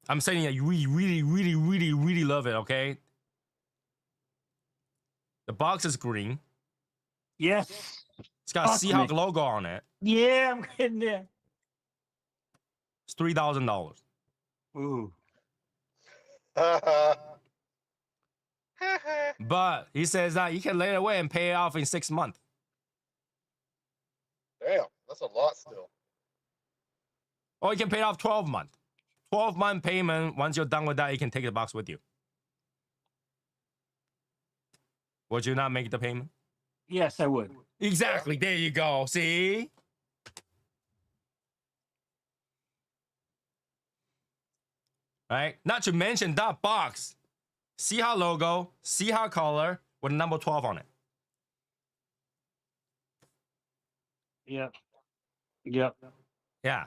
I'm saying that you really love it, okay? The box is green. Yes. It's got a Talk to Seahawk me. logo on it. Yeah, I'm getting there. It's $3,000. Ooh. But he says that you can lay it away and pay it off in 6 months. Damn, that's a lot still. Or you can pay it off 12 months. 12-month payment. Once you're done with that, you can take the box with you. Would you not make the payment? Yes, I would. Exactly. There you go. See? right? Not to mention that box. See how logo, see how color with number 12 on it. Yep. Yep. Yeah.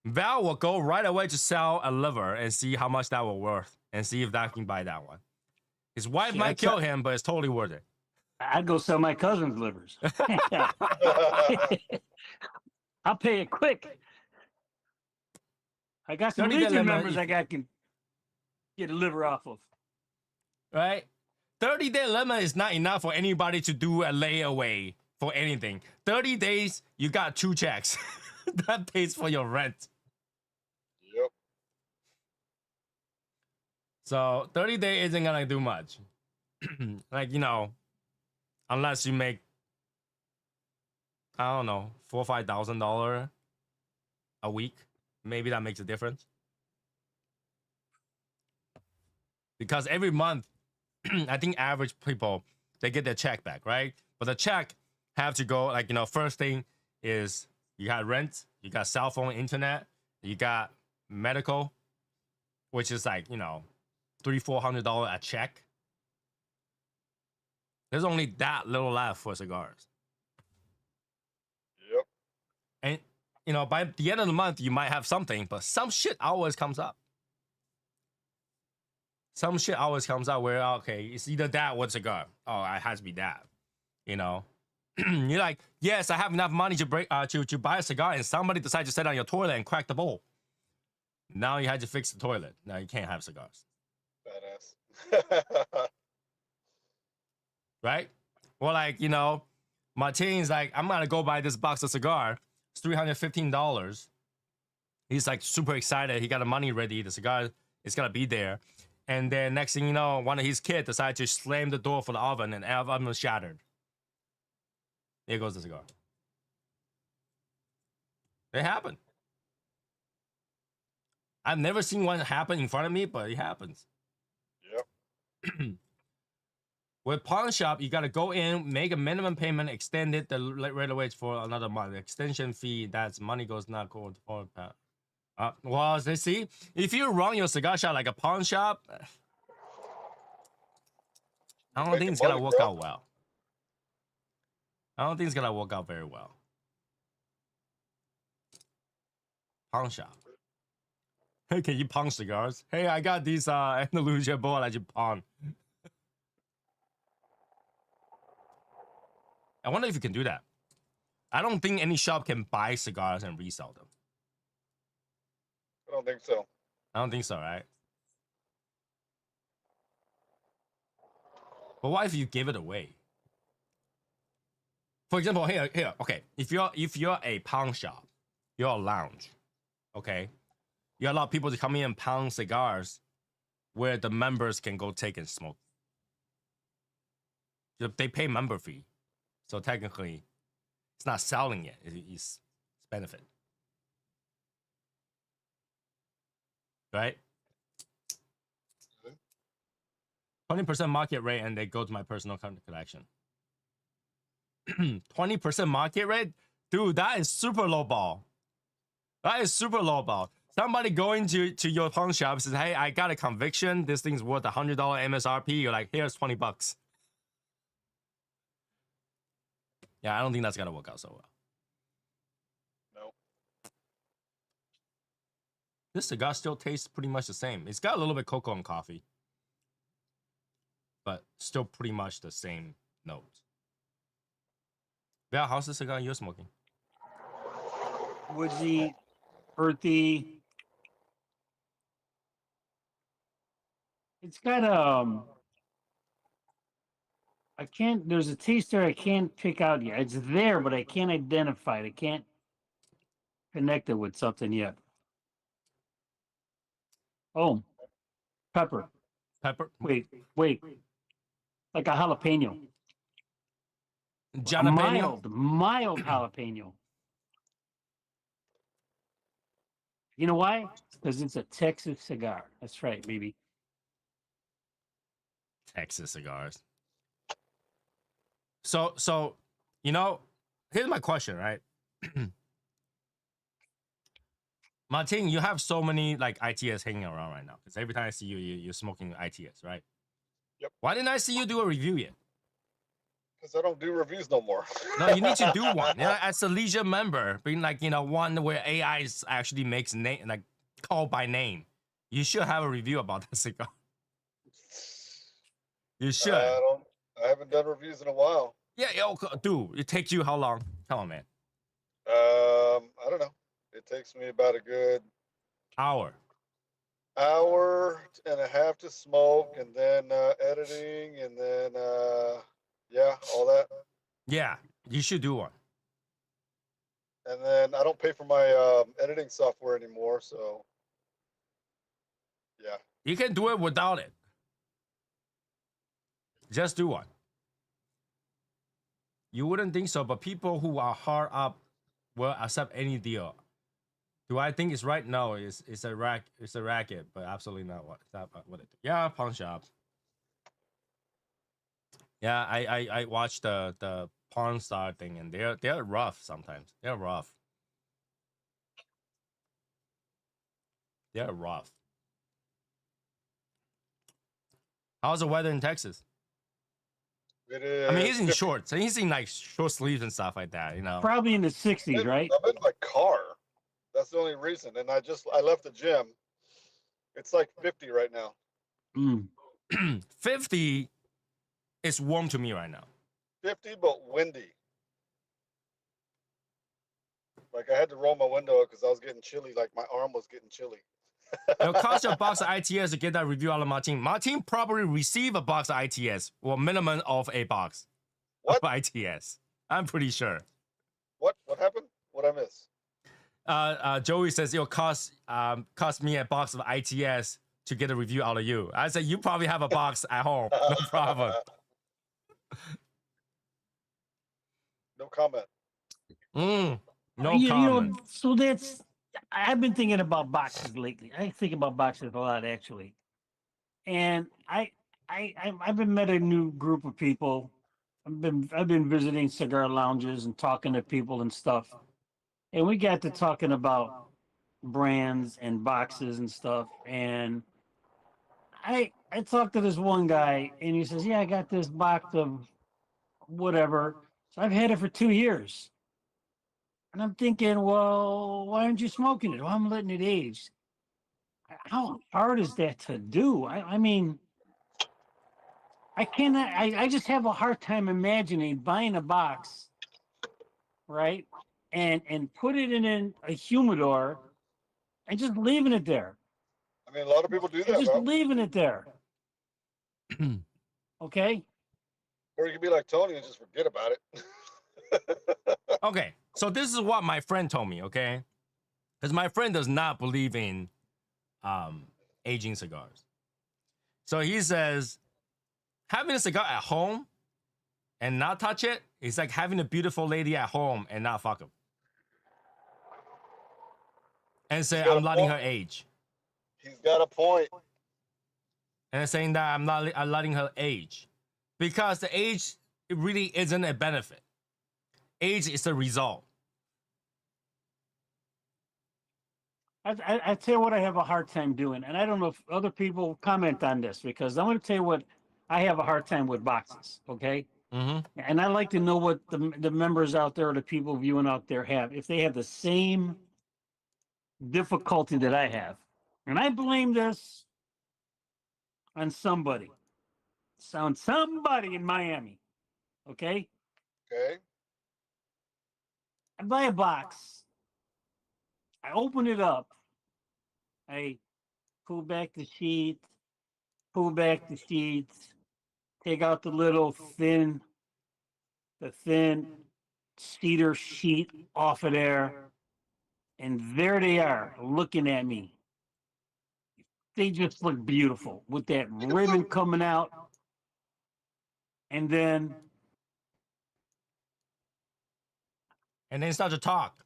Val will go right away to sell a liver and see how much that will worth and see if that can buy that one. His wife Shit, might kill him, but it's totally worth it. I'd go sell my cousin's livers. I'll pay it quick. I got some 30-day Legion limit, members I can get a liver off of. Right? 30-day limit is not enough for anybody to do a layaway for anything. 30 days, you got 2 checks. That pays for your rent. Yep. So 30-day isn't gonna do much. Like, you know, unless you make, I don't know, $4,000 or $5,000 a week, maybe that makes a difference. Because every month, I think average people, they get their check back, right? But the check have to go, like, you know, first thing is you got rent, you got cell phone, internet, you got medical, which is like, you know, $300-400 a check. There's only that little left for cigars. Yep. And, you know, by the end of the month, you might have something, but some shit always comes up. Some shit always comes out where, okay, it's either that or cigar. Oh, it has to be that. You know? You're like, yes, I have enough money to to buy a cigar, and somebody decides to sit on your toilet and crack the bowl. Now you had to fix the toilet. Now you can't have cigars. Badass. Right? Well, like, you know, Martin's like, I'm gonna go buy this box of cigar. It's $315. He's like super excited. He got the money ready. The cigar is gonna be there. And then next thing you know, one of his kids decided to slam the door for the oven, and the oven was shattered. There goes the cigar. It happened. I've never seen one happen in front of me, but it happens. Yep. With pawn shop, you gotta go in, make a minimum payment, extend it the rate of wage for another month. Extension fee, that's money goes not going to well, they see, if you run your cigar shop like a pawn shop, I don't think it's gonna work out well. I don't think it's gonna work out very well. Pawn shop. Hey, can you pawn cigars? Hey, I got these Andalusia bowl that you pawn. I wonder if you can do that. I don't think any shop can buy cigars and resell them. I don't think so. I don't think so, right? But what if you give it away? For example, here, okay. If you're a pawn shop, you're a lounge, okay? You allow people to come in and pound cigars where the members can go take and smoke. They pay member fee. So technically, it's not selling it. It's benefit. Right? 20% market rate, and they go to my personal collection. 20% market rate? Dude, that is super low ball. That is super low ball. Somebody going to your pawn shop says, hey, I got a conviction. This thing's worth $100 MSRP. You're like, here's $20. Yeah, I don't think that's gonna work out so well. No. This cigar still tastes pretty much the same. It's got a little bit cocoa and coffee, but still pretty much the same notes. Yeah, how's the cigar you're smoking? Woodsy, earthy. It's got I can't. There's a taste there I can't pick out yet. It's there, but I can't identify it. I can't connect it with something yet. Oh, pepper. Pepper? Wait. Like a jalapeno. A Jalapeno? mild jalapeno. You know why? Because it's a Texas cigar. That's right, baby. Texas cigars. So, you know, here's my question, right? Martin, you have so many like ITS hanging around right now. Because every time I see you, you're smoking ITS, right? Yep. Why didn't I see you do a review yet? Because I don't do reviews no more. No, you need to do one. You know, as a leisure member, being like, you know, one where AI actually makes name, like call by name. You should have a review about that cigar. You should. I haven't done reviews in a while. Yeah, yo, dude, it takes you how long? Come on, man. I don't know. It takes me about a good Hour. hour and a half to smoke, and then editing, and then yeah, all that. Yeah, you should do one. And then I don't pay for my editing software anymore, so yeah. You can do it without it. Just do one. You wouldn't think so, but people who are hard up will accept any deal. Do I think it's right? No, it's a racket, but absolutely not what it's not what it. Yeah, pawn shop. Yeah, I watched the Pawn Star thing, and they're rough sometimes. They're rough. They're rough. How's the weather in Texas? It is. I mean, he's in 50. shorts, and he's in like short sleeves and stuff like that. You know. Probably in the 60s, right? I'm in my car. That's the only reason. And I left the gym. It's like 50 right now. 50 is warm to me right now. 50, but windy. Like I had to roll my window up because I was getting chilly. Like my arm was getting chilly. It'll cost you a box of ITS to get that review out of Martin. Martin probably received a box of ITS, or minimum of a box of ITS. I'm pretty sure. What happened? What I miss? Joey says it'll cost me a box of ITS to get a review out of you. I said you probably have a box at home. No problem. No comment. No You comment. know, so that's. I've been thinking about boxes lately. I think about boxes a lot, actually. And I've been met a new group of people. I've been visiting cigar lounges and talking to people and stuff. And we got to talking about brands and boxes and stuff. And I talked to this one guy, and he says, "Yeah, I got this box of whatever. So I've had it for 2 years." And I'm thinking, well, why aren't you smoking it? Well, I'm letting it age. How hard is that to do? I mean, I cannot, I just have a hard time imagining buying a box, right? And put it in a humidor and just leaving it there. I mean, a lot of people do And that, just bro. leaving it there. Okay? Or you could be like Tony and just forget about it. Okay, so this is what my friend told me, okay? Because my friend does not believe in aging cigars. So he says, having a cigar at home and not touch it is like having a beautiful lady at home and not fuck him. And say, I'm letting her age. He's got a point. And saying that I'm letting her age. Because the age, it really isn't a benefit. Age is the result. I tell you what I have a hard time doing, and I don't know if other people comment on this, because I'm going to tell you what I have a hard time with boxes, okay? Mm-hmm. And I like to know what the members out there or the people viewing out there have, if they have the same difficulty that I have. And I blame this on somebody. On somebody in Miami, okay? Okay. I buy a box. I open it up. I pull back the sheet, take out the little thin cedar sheet off of there. And there they are looking at me. They just look beautiful with that ribbon coming out. And then Start to talk.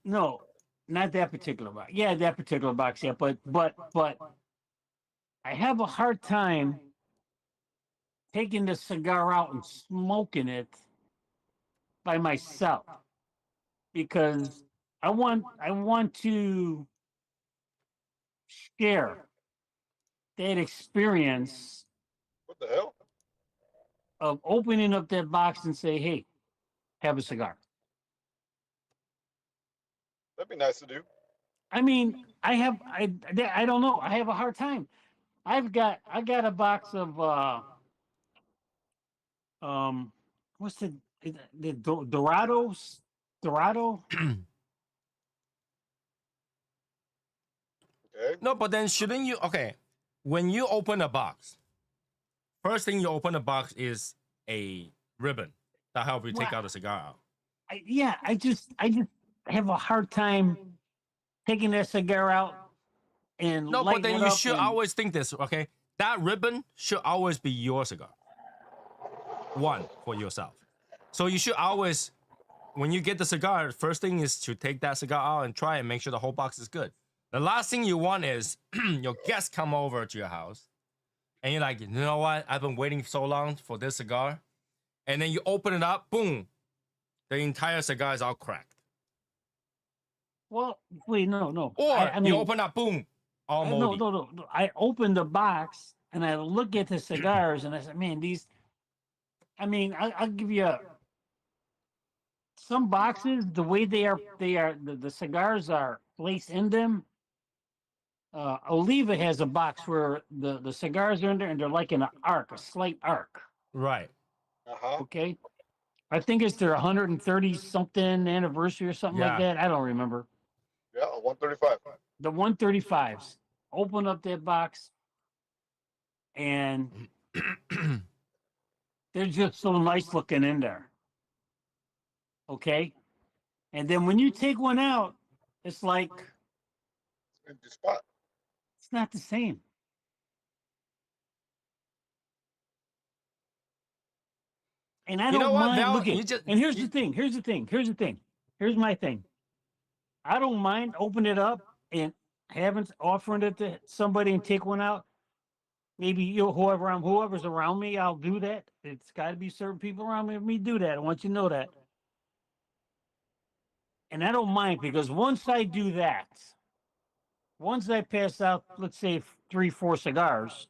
no, not that particular box. Yeah, that particular box, yeah, but I have a hard time taking the cigar out and smoking it by myself, because I want to share that experience What the hell? of opening up that box and say, "Hey, have a cigar." That'd be nice to do. I mean, I don't know. I have a hard time. I got a box of um what's the Dorados Dorado. Okay. No, but then shouldn't you? Okay, when you open a box, first thing you open the box is a ribbon that help you take Wow. out the cigar out. I just have a hard time taking that cigar out and No, but lighting then it you up. should And always think this, okay? That ribbon should always be your cigar. One for yourself. So you should always, when you get the cigar, first thing is to take that cigar out and try and make sure the whole box is good. The last thing you want is your guests come over to your house and you're like, you know what? I've been waiting so long for this cigar. And then you open it up, boom, the entire cigar is all cracked. well, wait, no. Or I you mean, open up, boom, all no, moldy. no. I opened the box and I look at the cigars and I said, man, these. I mean, I'll give you some boxes. The way the cigars are placed in them. Oliva has a box where the cigars are in there and they're like in an arc, a slight arc. Right. Uh-huh. Okay. I think it's their 130 something anniversary or something like Yeah. that. I don't remember. Yeah, 135. The 135s. Open up that box and they're just so nice looking in there. Okay. And then when you take one out, it's like Empty spot. it's not the same. And I You don't know what, mind. Val? Look You at, just and here's you- the thing. Here's my thing. I don't mind opening it up and offering it to somebody and take one out. Maybe whoever's around me, I'll do that. It's got to be certain people around me do that. I want you to know that. And I don't mind because once I do that, once I pass out, let's say 3-4 cigars,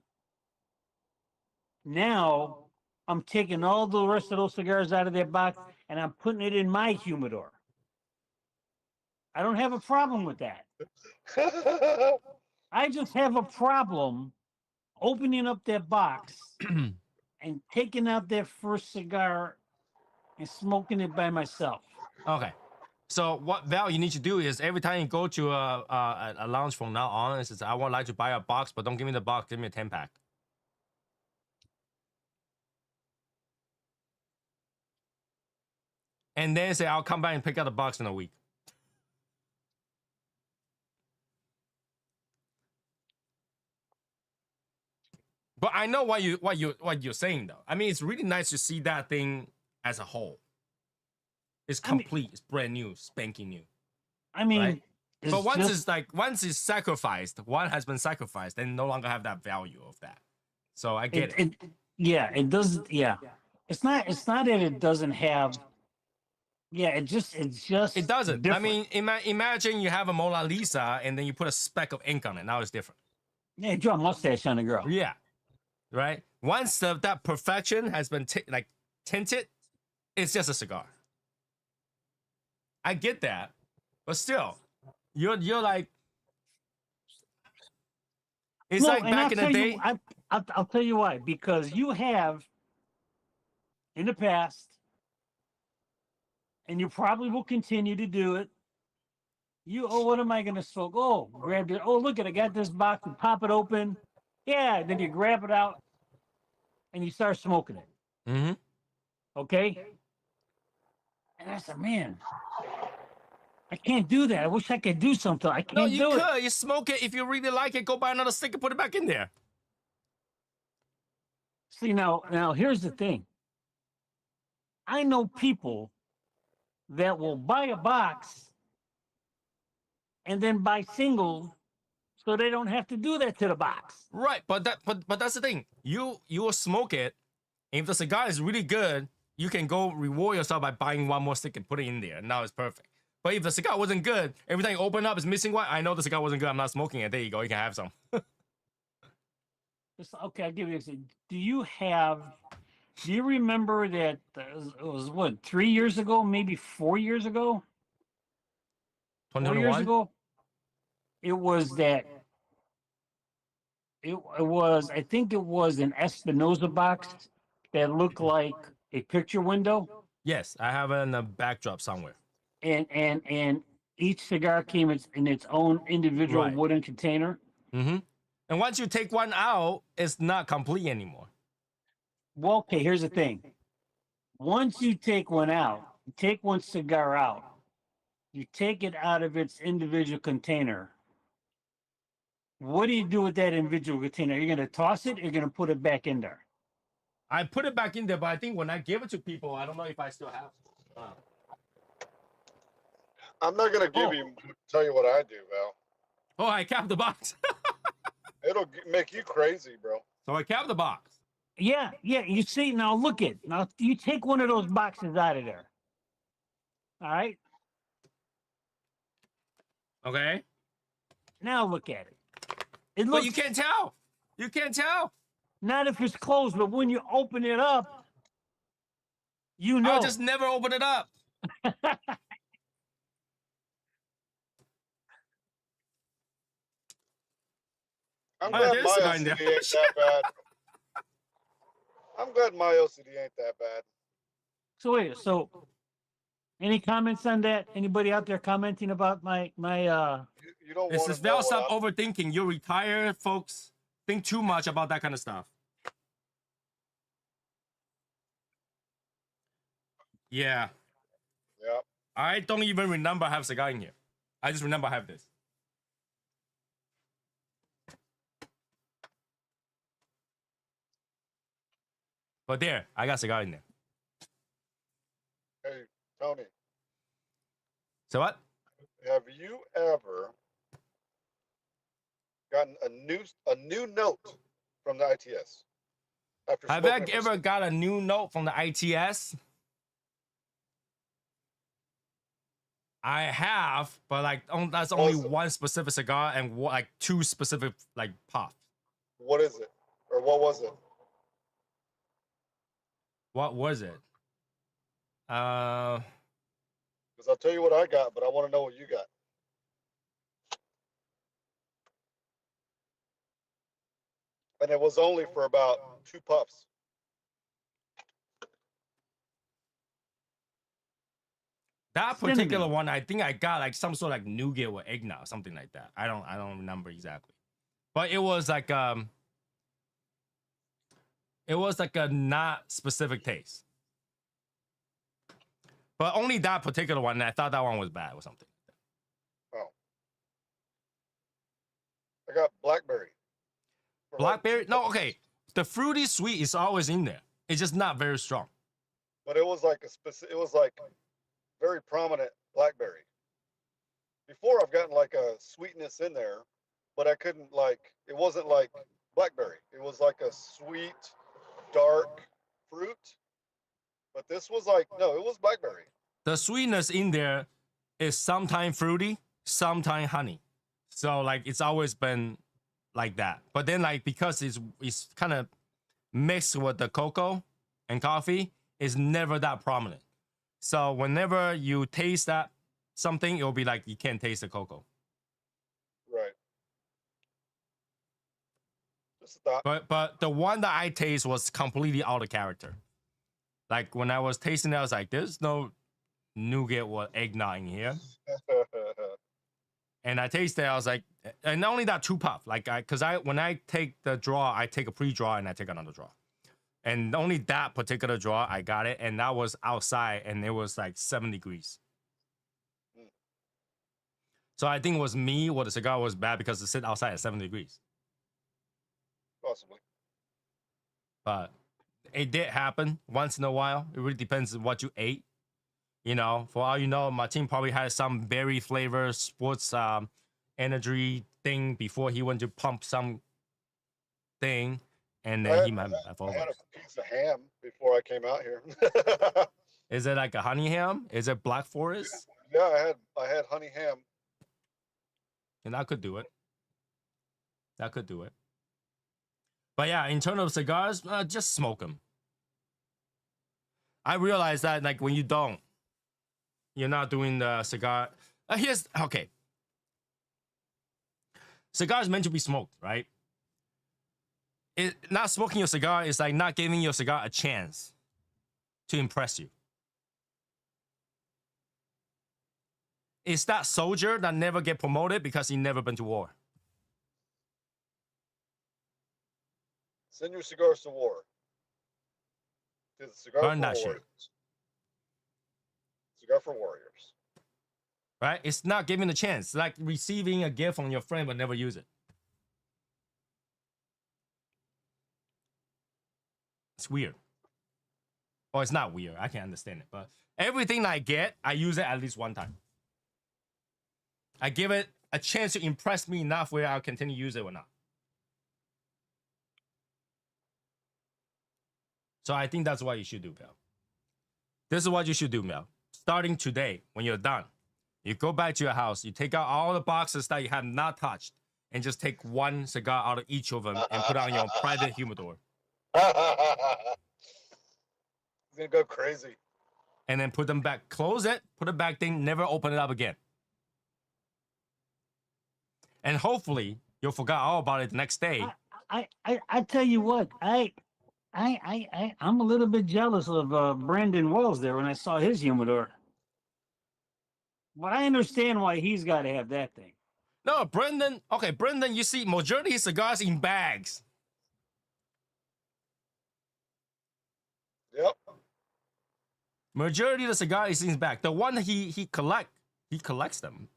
now I'm taking all the rest of those cigars out of their box and I'm putting it in my humidor. I don't have a problem with that. I just have a problem opening up that box and taking out that first cigar and smoking it by myself. Okay. So what Val you need to do is every time you go to a lounge from now on, it says I would like to buy a box, but don't give me the box, give me a 10-pack. And then say I'll come back and pick up the box in a week. But I know what you're saying though. I mean, it's really nice to see that thing as a whole. It's I mean- complete. It's brand new, spanking new. I mean, Right. it's But once just- once it's sacrificed, one has been sacrificed, then no longer have that value of that. So I get it. Yeah, it doesn't. Yeah, it's not that it doesn't have. Yeah, it's just It doesn't. different. I mean, imagine you have a Mona Lisa and then you put a speck of ink on it. Now it's different. Yeah, draw a mustache on a girl. Yeah. Right. Once that perfection has been tinted, it's just a cigar. I get that, but still, you're like, it's No, like and back in the tell day. you, I'll tell you why. Because you have in the past, and you probably will continue to do it. What am I going to smoke? Oh, grab it. Oh, look at it. I got this box. You pop it open. Yeah, then you grab it out and you start smoking it. Mm-hmm. Okay? And I said, man, I can't do that. I wish I could do something. I No, can't you do it. could. You smoke it. If you really like it, go buy another stick and put it back in there. See, now here's the thing. I know people that will buy a box and then buy singles so they don't have to do that to the box. Right, but that's the thing. You will smoke it. And if the cigar is really good, you can go reward yourself by buying one more stick and put it in there. And now it's perfect. But if the cigar wasn't good, every time you open up, it's missing one. I know the cigar wasn't good. I'm not smoking it. There you go. You can have some. Okay, I'll give you this. Do you remember that it was what, 3 years ago, maybe 4 years ago? 4 years 2021. ago? It was that it was, I think it was an Espinosa box that looked like a picture window, Yes, I have it in the backdrop somewhere. and each cigar came in its own individual Right. wooden container. Mm-hmm. And once you take one out, it's not complete anymore. Well, okay, here's the thing. Once you take one out, you take one cigar out, you take it out of its individual container. What do you do with that individual container? You're going to toss it, or you're going to put it back in there? I put it back in there, but I think when I give it to people, I don't know if I still have it. I'm not gonna tell you what I do, Val. Oh, I capped the box. It'll make you crazy, bro. So I capped the box. Yeah. You see, now look at, now you take one of those boxes out of there. All right. Okay. Now look at it. It But looks, you can't tell. You can't tell. not if it's closed, but when you open it up, you know. I'll just never open it up. I'm Oh, glad there's my a guy in there. OCD ain't that bad. I'm glad my OCD ain't that bad. So wait, so any comments on that? Anybody out there commenting about my You don't It's want just to know Val, stop what overthinking. You're retired, folks. Think too much about that kind of stuff. Yeah. Yeah. I don't even remember I have cigar in here. I just remember I have this. But there, I got cigar in there. Hey, Tony, So what? have you ever gotten a new note from the ITS? After Have I smoking it for ever got a new note from the ITS? I have, but like that's only Was it? one specific cigar and like two specific like puffs. What is it? Or what was it? What was it? Because I'll tell you what I got, but I want to know what you got. And it was only for about 2 puffs. That particular Cinnamon. one, I think I got like some sort of like nougat or eggnog, something like that. I don't remember exactly, but it was like a not specific taste. But only that particular one, and I thought that one was bad or something. Oh. I got blackberry. For like Blackberry? 2 No, puffs. okay. The fruity sweet is always in there. It's just not very strong. But it was like it was like very prominent blackberry. Before I've gotten like a sweetness in there, but I couldn't like, it wasn't like blackberry. It was like a sweet, dark fruit. But this was like, no, it was blackberry. The sweetness in there is sometimes fruity, sometimes honey. So like it's always been like that. But then like because it's kind of mixed with the cocoa and coffee, it's never that prominent. So whenever you taste that something, it'll be like you can't taste the cocoa. Right. Just a thought. But the one that I taste was completely out of character. Like when I was tasting it, I was like, there's no nougat or eggnog in here. And I tasted it, I was like, and not only that, 2 puff. Like when I take the draw, I take a pre-draw and I take another draw. And only that particular draw, I got it, and that was outside, and it was like 7 degrees. So I think it was me or the cigar was bad because it sit outside at 7 degrees. Possibly. But it did happen once in a while. It really depends on what you ate. You know, for all you know, my team probably had some berry flavor sports energy thing before he went to pump some thing, and then he might have I had overdosed. a piece of ham before I came out here. Is it like a honey ham? Is it Black Forest? Yeah, I had honey ham. And that could do it. That could do it. But yeah, in terms of cigars, just smoke them. I realize that like when you don't, you're not doing the cigar. Here's okay. Cigar is meant to be smoked, right? Not smoking your cigar is like not giving your cigar a chance to impress you. It's that soldier that never get promoted because he never been to war. Send your cigars to war. To the Cigar Burn for that Warriors. shit. Cigar for Warriors. Right? It's not giving a chance. It's like receiving a gift from your friend but never use it. It's weird. Well, it's not weird. I can't understand it. But everything I get, I use it at least one time. I give it a chance to impress me enough where I'll continue to use it or not. So I think that's what you should do, Mel. This is what you should do, Mel. Starting today, when you're done, you go back to your house, you take out all the boxes that you have not touched, and just take one cigar out of each of them and put it on your private humidor. He's gonna go crazy. And then put them back, close it, put it back in, never open it up again. And hopefully you'll forget all about it the next day. I tell you what, I'm a little bit jealous of Brandon Wells there when I saw his humidor. But I understand why he's got to have that thing. No, Brendan, okay, Brendan, you see majority of cigars in bags. Yep. Majority of the cigar is in his bag. The one he collects them.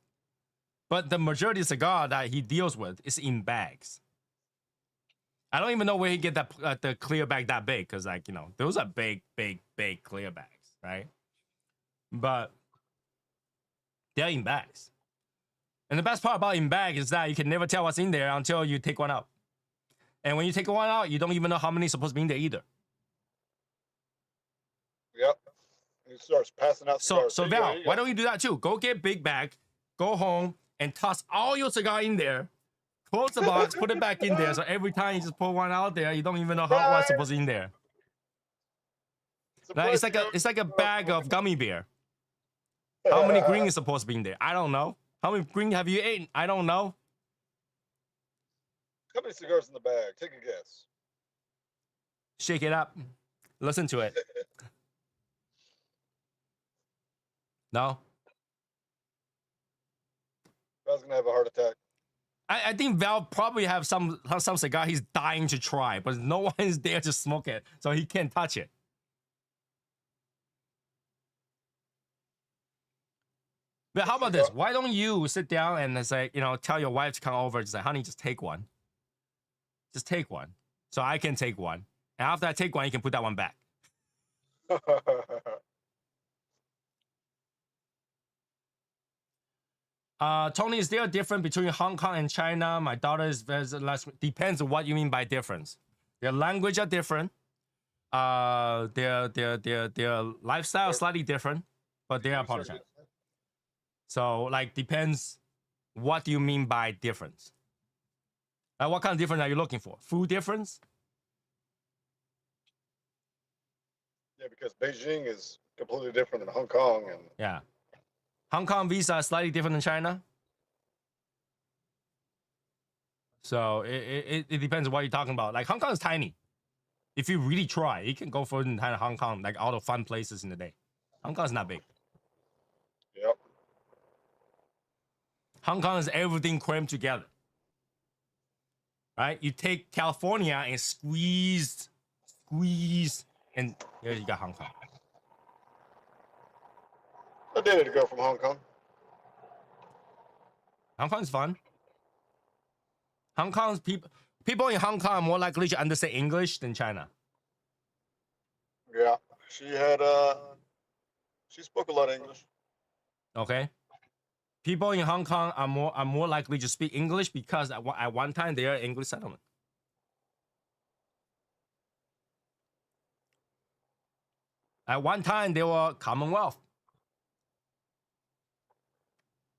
But the majority of cigar that he deals with is in bags. I don't even know where he get that the clear bag that big, because like, you know, those are big clear bags, right? But they're in bags. And the best part about in bag is that you can never tell what's in there until you take one out. And when you take one out, you don't even know how many is supposed to be in there either. Yep. He starts passing out cigars. So Val, why don't you do that too? Go get big bag, go home, and toss all your cigar in there. Close the box, put it back in there. So every time you just pull one out there, you don't even know how what's supposed to be in there. Like, it's like a bag of gummy bear. How many green is supposed to be in there? I don't know. How many green have you eaten? I don't know. How many cigars in the bag? Take a guess. Shake it up. Listen to it. No? I was gonna have a heart attack. I think Val probably have some cigar he's dying to try, but no one is there to smoke it, so he can't touch it. But how about this? Why don't you sit down and say, you know, tell your wife to come over and say, honey, just take one. Just take one. So I can take one. And after I take one, you can put that one back. Tony, is there a difference between Hong Kong and China? My daughter is very less. Depends on what you mean by difference. Their language are different. Their lifestyle is slightly different, but they are part of China. So, like, depends. What do you mean by difference? What kind of difference are you looking for? Food difference? Yeah, because Beijing is completely different than Hong Kong, and Yeah. Hong Kong visa is slightly different than China. So it depends on what you're talking about. Like, Hong Kong is tiny. If you really try, you can go for the entire Hong Kong, like all the fun places in the day. Hong Kong is not big. yep. Hong Kong is everything crammed together. Right? You take California and squeeze, and there you got Hong Kong. I did it to go from Hong Kong. Hong Kong is fun. Hong Kong's people in Hong Kong are more likely to understand English than China. Yeah, she had she spoke a lot of English. Okay. People in Hong Kong are more likely to speak English because at one time they are English settlement. At one time they were Commonwealth.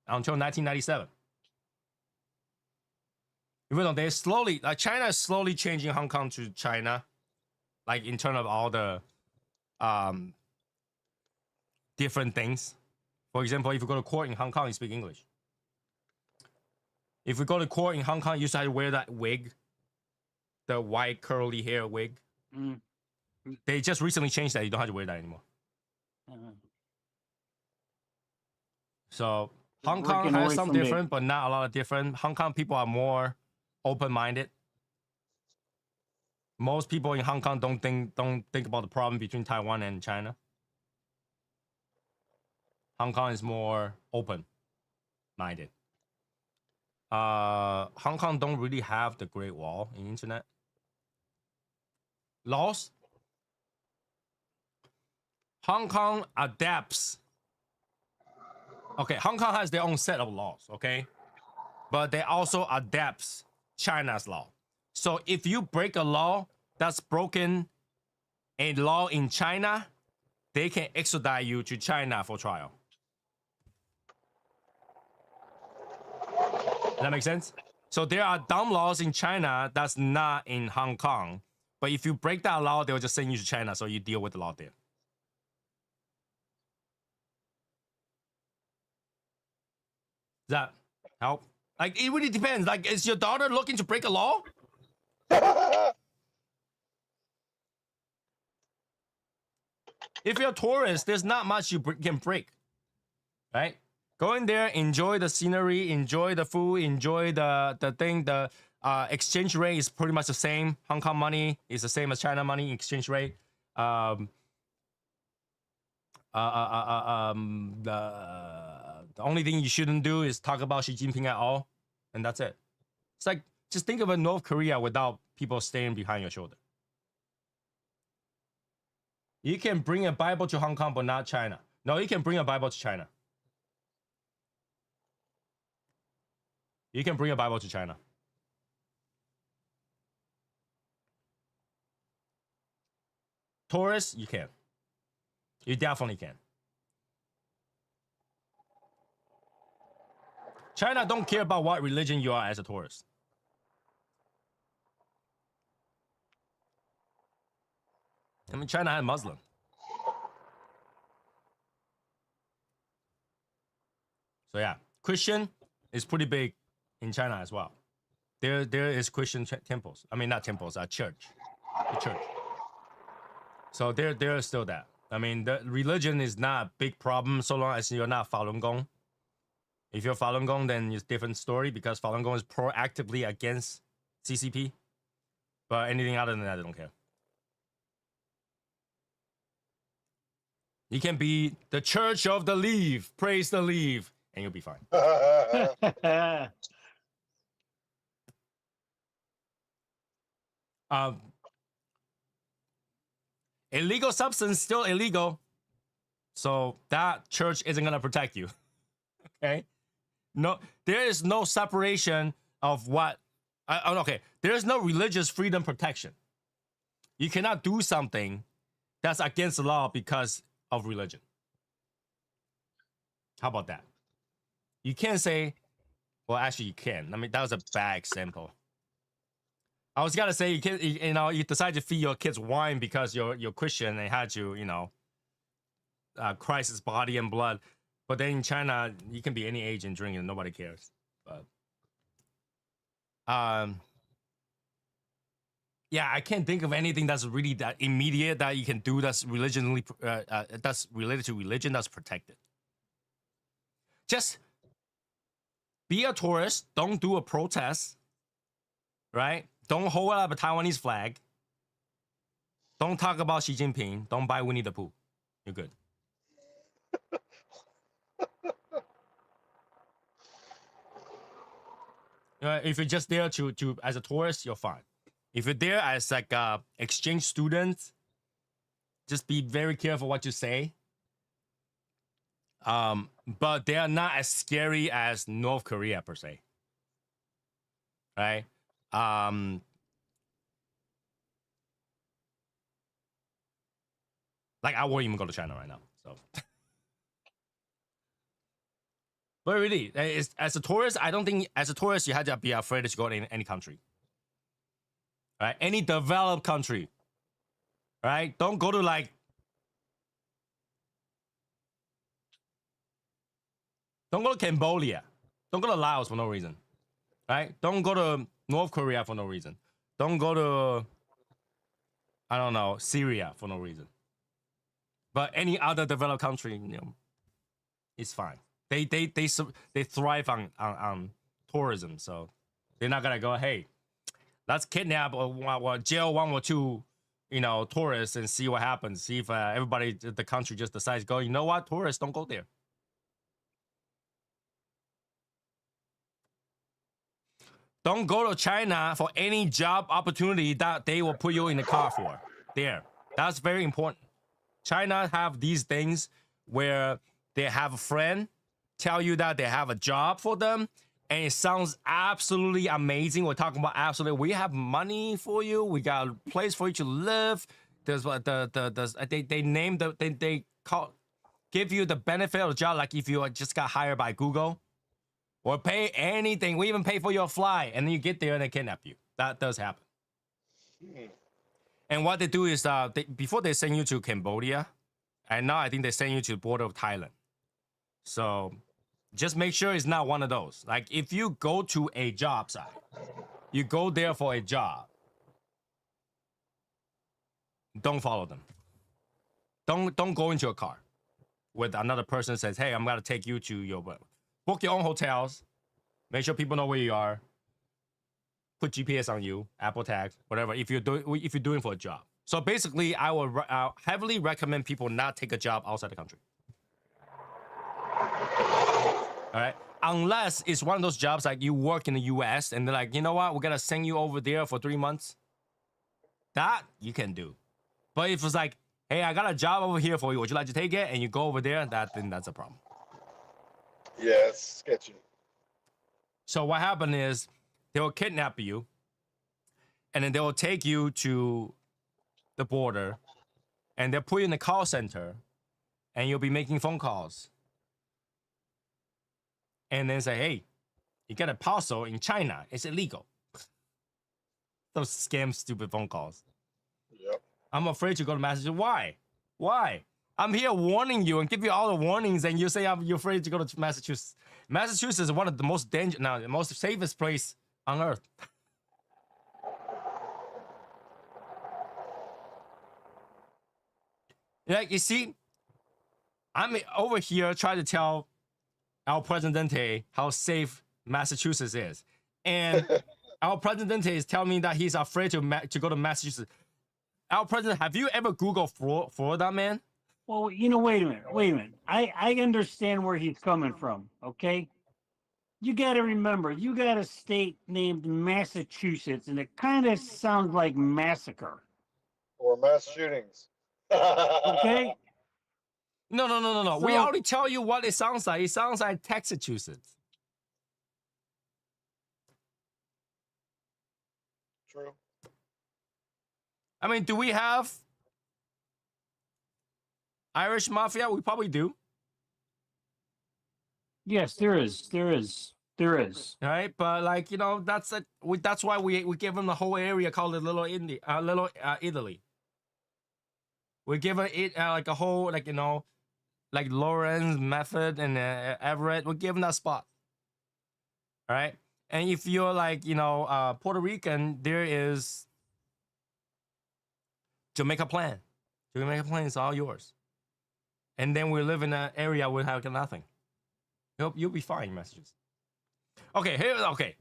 until 1997. Even though they slowly, like China is slowly changing Hong Kong to China, like in terms of all the different things. For example, if you go to court in Hong Kong, you speak English. If we go to court in Hong Kong, you used to have to wear that wig, the white curly hair wig. Mm. They just recently changed that. You don't have to wear that anymore. So Hong Kong breaking has away some from the- different, but not a lot of different. Hong Kong people are more open-minded. Most people in Hong Kong don't think about the problem between Taiwan and China. Hong Kong is more open-minded. Hong Kong don't really have the Great Wall in internet. Laws. Hong Kong adapts. Okay, Hong Kong has their own set of laws, okay? But they also adapts China's law. So if you break a law that's broken a law in China, they can extradite you to China for trial. Does that make sense? So there are dumb laws in China that's not in Hong Kong. But if you break that law, they'll just send you to China, so you deal with the law there. Does that help? Like, it really depends. Like, is your daughter looking to break a law? If you're a tourist, there's not much you can break, right? Go in there, enjoy the scenery, enjoy the food, enjoy the thing. The exchange rate is pretty much the same. Hong Kong money is the same as China money exchange rate. The only thing you shouldn't do is talk about Xi Jinping at all, and that's it. It's like, just think of a North Korea without people staring behind your shoulder. You can bring a Bible to Hong Kong, but not China. No, you can bring a Bible to China. You can bring a Bible to China. Tourists, you can. You definitely can. China don't care about what religion you are as a tourist. I mean, China had Muslim. So yeah, Christian is pretty big in China as well. There is Christian temples. I mean, not temples, church. The church. So there is still that. I mean, the religion is not a big problem so long as you're not Falun Gong. If you're Falun Gong, then it's a different story because Falun Gong is proactively against CCP. But anything other than that, I don't care. You can be the Church of the Leaf, praise the Leaf, and you'll be fine. Illegal substance still illegal, so that church isn't gonna protect you. Okay, no, there is no separation of what. Okay, there is no religious freedom protection. You cannot do something that's against the law because of religion. How about that? You can't say, well, actually, you can. I mean, that was a bad example. I was gonna say you decide to feed your kids wine because you're Christian and had to, Christ's body and blood. But then in China, you can be any age and drink and nobody cares. But yeah, I can't think of anything that's really that immediate that you can do that's religionally that's related to religion that's protected. Just be a tourist. Don't do a protest, right? Don't hold up a Taiwanese flag. Don't talk about Xi Jinping. Don't buy Winnie the Pooh. You're good. If you're just there to as a tourist, you're fine. If you're there as like a exchange student, just be very careful what you say. But they are not as scary as North Korea per se. Right? Like I won't even go to China right now. So But really, as a tourist, I don't think as a tourist you have to be afraid to go in any country. Right? Any developed country. Right? Don't go to like don't go to Cambodia. Don't go to Laos for no reason. Right? Don't go to North Korea for no reason. Don't go to I don't know, Syria for no reason. But any other developed country, it's fine. They thrive on tourism, so they're not gonna go, hey, let's kidnap or jail one or two, tourists and see what happens. See if everybody, the country just decides to go, you know what, tourists don't go there. Don't go to China for any job opportunity that they will put you in the car for. There, that's very important. China have these things where they have a friend tell you that they have a job for them, and it sounds absolutely amazing. We're talking about absolutely. We have money for you. We got a place for you to live. There's what they name they give you the benefit of the job, like if you just got hired by Google, or pay anything. We even pay for your flight, and then you get there and they kidnap you. That does happen. And what they do is before they send you to Cambodia, and now I think they send you to the border of Thailand. So just make sure it's not one of those. Like if you go to a job site, you go there for a job, don't follow them. Don't go into a car with another person says, hey, I'm gonna take you to your book your own hotels, make sure people know where you are, put GPS on you, Apple tags, whatever, if you're doing for a job. So basically, I would heavily recommend people not take a job outside the country. All right? Unless it's one of those jobs like you work in the US and they're like, you know what, we're gonna send you over there for 3 months. That you can do. But if it's like, hey, I got a job over here for you, would you like to take it? And you go over there, then that's a problem. Yeah, it's sketchy. So what happened is they will kidnap you, and then they will take you to the border, and they'll put you in the call center, and you'll be making phone calls. And then say, hey, you got a parcel in China. It's illegal. Those scam, stupid phone calls. Yep. I'm afraid to go to Massachusetts. Why? Why? I'm here warning you and give you all the warnings, and you say you're afraid to go to Massachusetts. Massachusetts is one of the most the most safest place on earth. Like, you see, I'm over here trying to tell our Presidente how safe Massachusetts is. And our Presidente is telling me that he's afraid to go to Massachusetts. Our President, have you ever Googled Florida, man? Well, wait a minute. I understand where he's coming from, okay? You got to remember, you got a state named Massachusetts, and it kind of sounds like massacre. Or mass shootings. Okay? No. So, we already tell you what it sounds like. It sounds like Texachusetts. True. I mean, do we have Irish mafia? We probably do. yes, there is. All right, but like that's why we give them the whole area called Little Italy. We give it like a whole like Lawrence, Method, and Everett. We give them that spot. All right, and if you're like Puerto Rican, there is Jamaica Plain. Jamaica Plain is all yours. And then we live in an area with nothing. You'll be fine in Massachusetts. Okay, okay.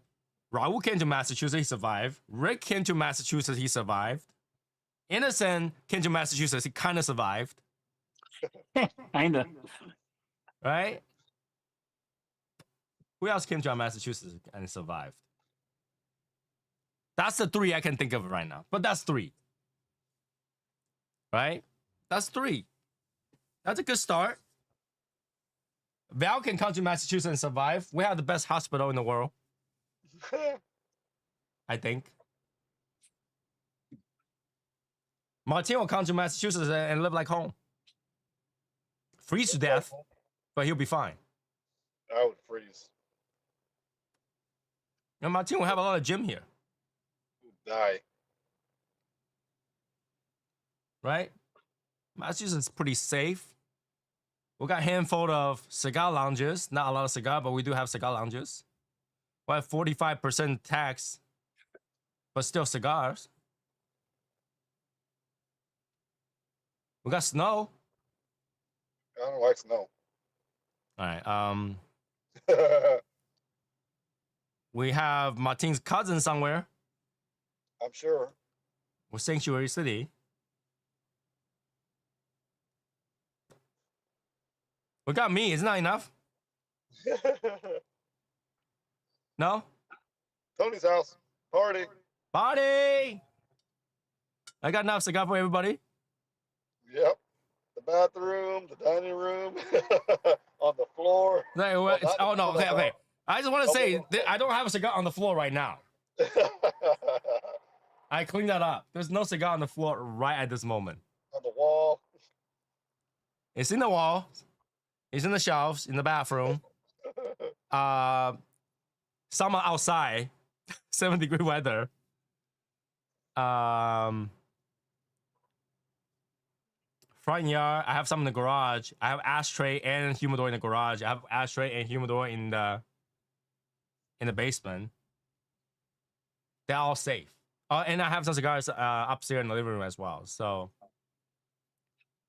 Raul came to Massachusetts, he survived. Rick came to Massachusetts, he survived. Innocent came to Massachusetts, he kind of survived. Kinda. Right? Who else came to Massachusetts and survived? That's the 3 I can think of right now. But that's 3. Right? That's 3. That's a good start. Val can come to Massachusetts and survive. We have the best hospital in the world. I think. Martin will come to Massachusetts and live like home. Freeze to death, but he'll be fine. I would freeze. And Martin will have a lot of gym here, Die. right? Massachusetts is pretty safe. We got a handful of cigar lounges. Not a lot of cigar, but we do have cigar lounges. We have 45% tax, but still cigars. We got snow. I don't like snow. All right. We have Martin's cousin somewhere. I'm sure. With Sanctuary City. We got me. Isn't that enough? No? Tony's house. Party. Party! I got enough cigar for everybody. Yep. The bathroom, the dining room, on the floor. Oh, no. Okay. I just want to say, I don't have a cigar on the floor right now. I cleaned that up. There's no cigar on the floor right at this moment. On the wall. It's in the wall. It's in the shelves, in the bathroom. Summer outside, 7-degree weather. Front yard. I have some in the garage. I have ashtray and humidor in the garage. I have ashtray and humidor in the basement. They're all safe. And I have some cigars upstairs in the living room as well. So,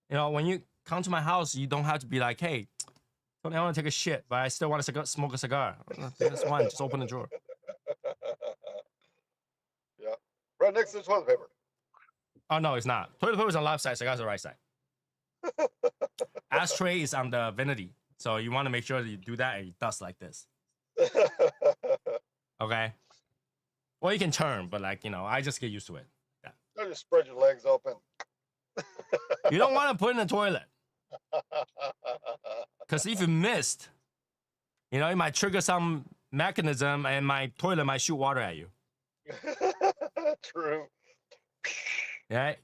you know, when you come to my house, you don't have to be like, hey, Tony, I want to take a shit, but I still want to smoke a cigar. That's fine. Just open the drawer. Yeah. Right next to the toilet paper. Oh, no, it's not. Toilet paper is on the left side, cigars on the right side. Ashtray is on the vanity. So you want to make sure that you do that and you dust like this. Okay? Well, you can turn, but like, you know, I just get used to it. Yeah. You just spread your legs open. You don't want to put it in the toilet. Because if you missed, you know, it might trigger some mechanism and my toilet might shoot water at you. True. Right?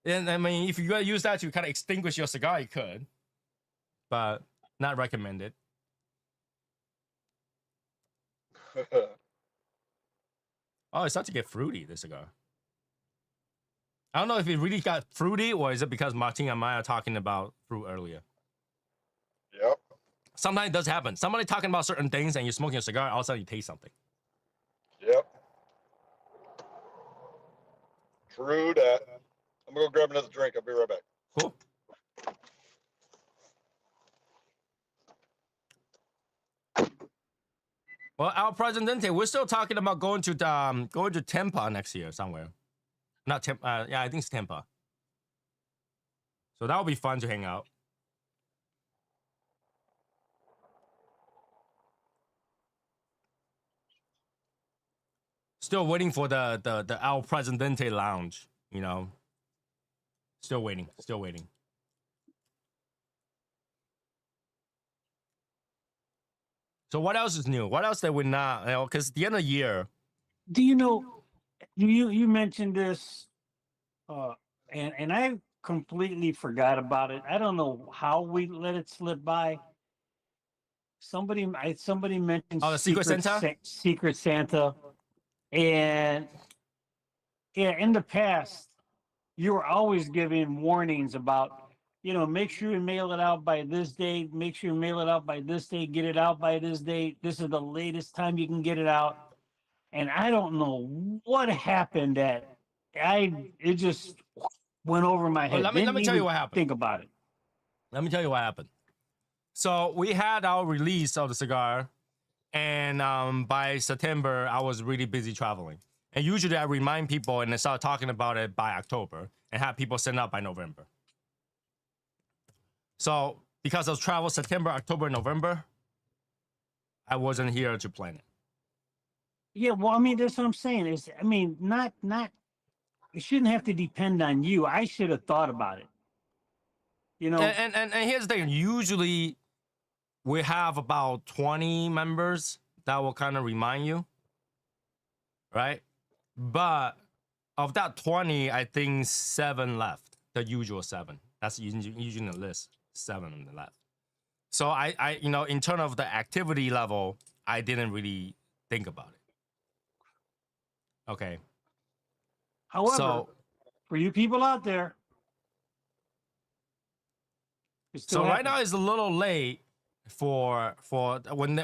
And I mean, if you're going to use that to kind of extinguish your cigar, you could. But not recommended. Oh, it starts to get fruity, this cigar. I don't know if it really got fruity or is it because Martin and Maya are talking about fruit earlier. Yep. Sometimes it does happen. Somebody talking about certain things and you're smoking a cigar, all of a sudden you taste something. Yep. True that. I'm going to go grab another drink. I'll be right back. Cool. Well, El Presidente, we're still talking about going to Tampa next year somewhere. Not Tampa. Yeah, I think it's Tampa. So that would be fun to hang out. Still waiting for the El Presidente lounge, you know. Still waiting. So what else is new? What else that we're not, you know, because the end of the year. Do you know? You mentioned this, and I completely forgot about it. I don't know how we let it slip by. Somebody mentioned the Secret Santa? Secret Santa, and yeah, in the past, you were always giving warnings about, you know, make sure you mail it out by this date. Make sure you mail it out by this date. Get it out by this date. This is the latest time you can get it out. And I don't know what happened that it just went over my head. Well, let me tell you what happened. Think about it. Let me tell you what happened. So we had our release of the cigar, and by September, I was really busy traveling. And usually I remind people and I start talking about it by October and have people send out by November. So because of travel September, October, November, I wasn't here to plan it. Yeah, well, I mean, that's what I'm saying. Is I mean, not it shouldn't have to depend on you. I should have thought about it. You know, And here's the thing. Usually we have about 20 members that will kind of remind you, right? But of that 20, I think 7 left. The usual 7. That's usually the list. 7 on the left. So I, in terms of the activity level, I didn't really think about it. Okay. However, So for you people out there, it still right happens. now it's a little late for when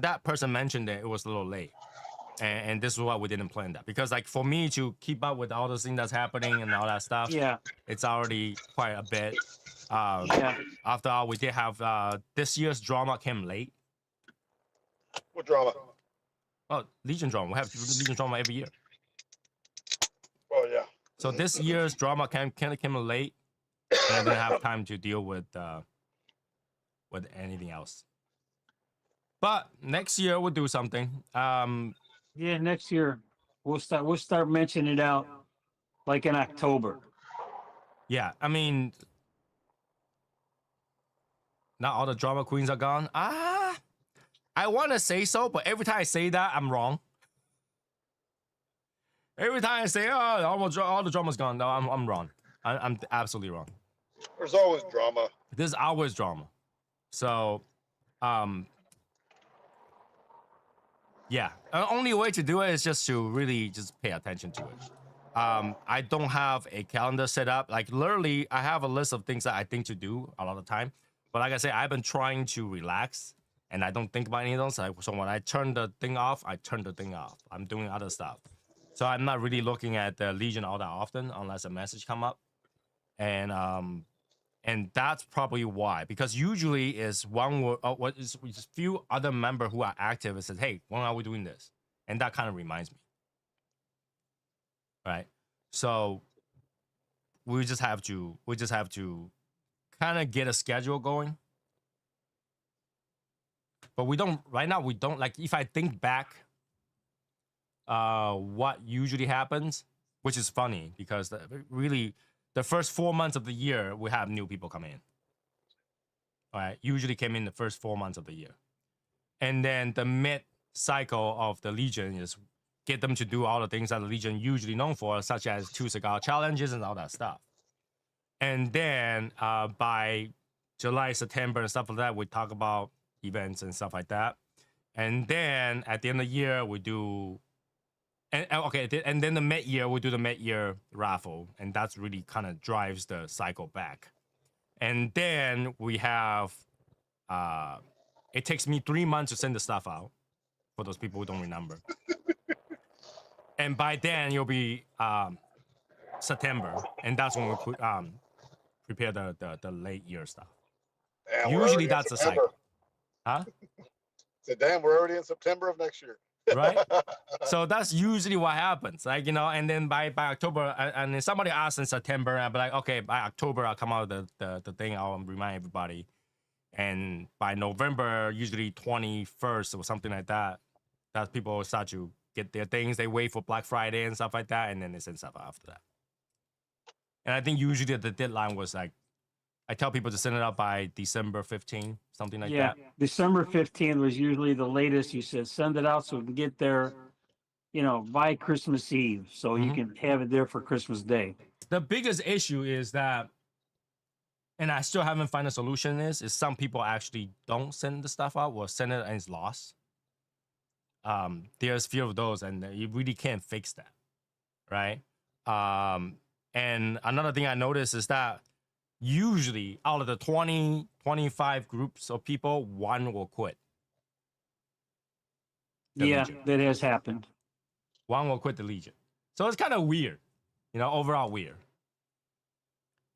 that person mentioned it was a little late. And this is why we didn't plan that, because like for me to keep up with all the things that's happening and all that stuff, Yeah, it's already quite a bit. yeah. After all, we did have this year's drama came late. What drama? Oh, Legion drama. We have Legion drama every year. Oh yeah. So this year's drama came late, and I didn't have time to deal with anything else. But next year we'll do something. Yeah, next year we'll start mentioning it out like in October. Yeah, I mean, not all the drama queens are gone. I want to say so, but every time I say that, I'm wrong. Every time I say, oh, all the drama's gone, no, I'm wrong. I'm absolutely wrong. There's always drama. There's always drama. So, yeah. The only way to do it is just to really just pay attention to it. I don't have a calendar set up. Like literally, I have a list of things that I think to do a lot of the time. But like I say, I've been trying to relax and I don't think about any of those. So when I turn the thing off, I turn the thing off. I'm doing other stuff. So I'm not really looking at the Legion all that often unless a message come up. And that's probably why, because usually is what is few other member who are active and says, hey, when are we doing this? And that kind of reminds me. Right. So we just have to kind of get a schedule going. But we don't right now, like if I think back what usually happens, which is funny because really the first 4 months of the year we have new people come in. All right, usually came in the first 4 months of the year. And then the mid cycle of the Legion is get them to do all the things that the Legion usually known for, such as 2 cigar challenges and all that stuff. And then by July, September, and stuff like that, we talk about events and stuff like that. And then at the end of the year, we do, and then the mid-year, we do the mid-year raffle, and that's really kind of drives the cycle back. And then we have, it takes me 3 months to send the stuff out for those people who don't remember. And by then, you'll be September, and that's when we prepare the late year stuff. Damn, Usually that's a cycle. Huh? So damn, we're already in September of next year. Right? So that's usually what happens. Like, and then by October, and then somebody asks in September, I'll be like, okay, by October, I'll come out with the thing, I'll remind everybody. And by November, usually 21st or something like that, that people start to get their things. They wait for Black Friday and stuff like that, and then they send stuff after that. And I think usually the deadline was like, I tell people to send it out by December 15th, something like that. December 15th was usually the latest. You said send it out so we can get there, by Christmas Eve, so you can have it there for Christmas Day. The biggest issue is that, and I still haven't found a solution, is some people actually don't send the stuff out or send it and it's lost. There's few of those, and you really can't fix that, right? And another thing I noticed is that usually out of the 20, 25 groups of people, one will quit. Legion. That has happened. One will quit the Legion. So it's kind of weird, overall weird.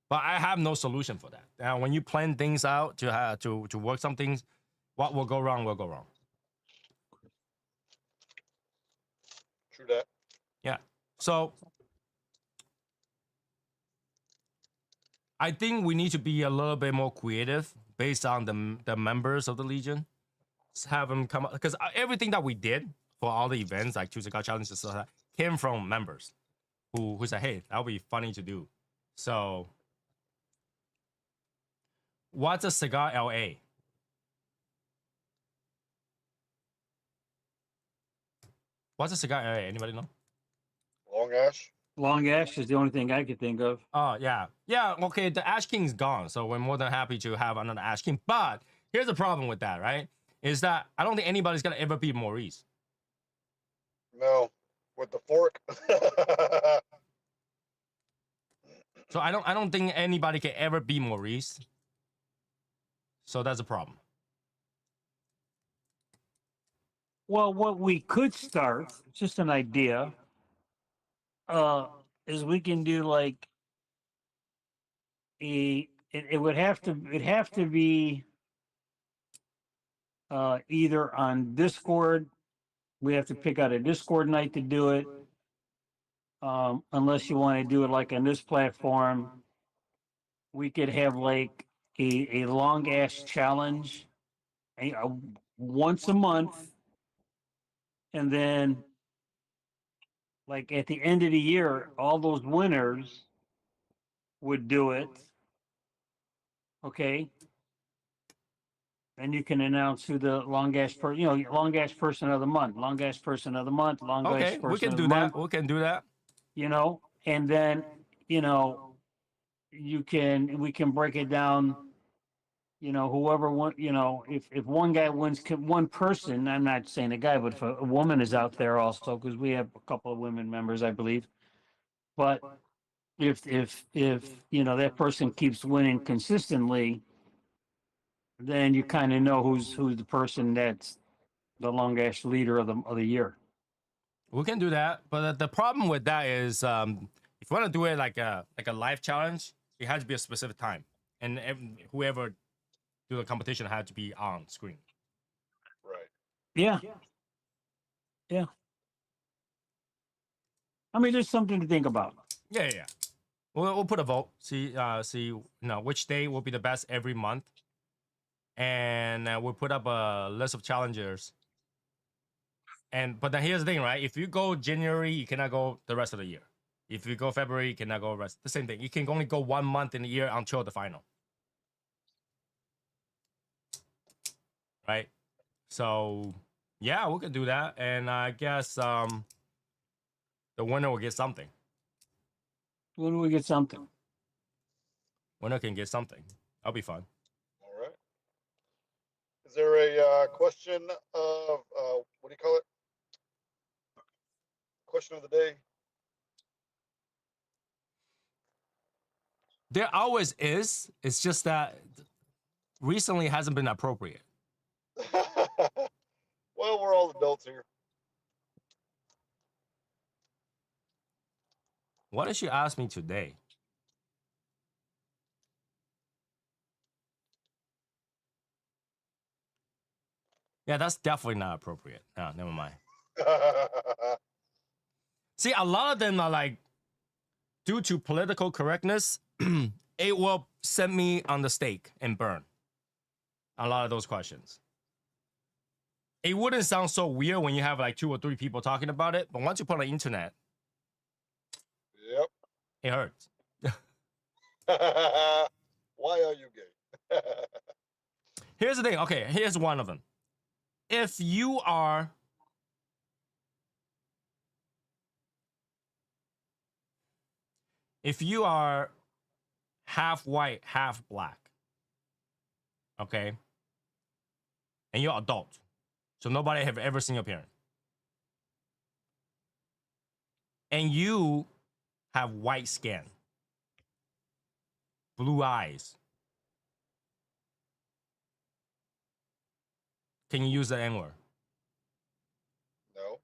But I have no solution for that. Now, when you plan things out to work some things, what will go wrong will go wrong. True that. Yeah. So I think we need to be a little bit more creative based on the members of the Legion. Just have them come up, because everything that we did for all the events, like 2 Cigar Challenges and stuff like that, came from members who said, hey, that would be funny to do. So what's a Cigar LA? What's a Cigar LA? Anybody know? Long Ash. Long Ash is the only thing I could think of. Oh, yeah. Yeah, okay, the Ash King's gone, so we're more than happy to have another Ash King. But Here's the problem with that, right? Is that I don't think anybody's gonna ever beat Maurice. No, with the fork. So I don't think anybody can ever beat Maurice. So that's a problem. Well, what we could start, just an idea, is we can do like it would have to be either on Discord. We have to pick out a Discord night to do it. Unless you want to do it like on this platform, we could have like a long ass challenge once a month, and then like at the end of the year, all those winners would do it. Okay. And you can announce who the longest person, longest person of the month, longest person of the month, longest Okay, person we can of do the month, that. We can do that. And then, we can break it down, whoever won, if one guy wins, one person, I'm not saying a guy, but if a woman is out there also, because we have a couple of women members, I believe. But if that person keeps winning consistently, then you kind of know who's the person that's the longest leader of the year. We can do that, but the problem with that is, if you want to do it like a live challenge, it has to be a specific time, and whoever do the competition has to be on screen. Right. Yeah. I mean, there's something to think about. Yeah. We'll put a vote. See, which day will be the best every month, and we'll put up a list of challengers. But then here's the thing, right? If you go January, you cannot go the rest of the year. If you go February, you cannot go rest. The same thing. You can only go 1 month in the year until the final. Right? So yeah, we could do that. And I guess the winner will get something. When do we get something? Winner can get something. That'll be fun. All right. Is there a question of what do you call it? Question of the day. There always is. It's just that recently hasn't been appropriate. Well, we're all adults here. What did she ask me today? Yeah, that's definitely not appropriate. No, never mind. See, a lot of them are like, due to political correctness, it will send me on the stake and burn. A lot of those questions. It wouldn't sound so weird when you have like 2 or 3 people talking about it, but once you put on the internet, Yep. it hurts. Why are you gay? Here's the thing. Okay, here's one of them. If you are half white, half black, okay, and you're adult, so nobody have ever seen your parents, and you have white skin, blue eyes, can you use the N-word? No,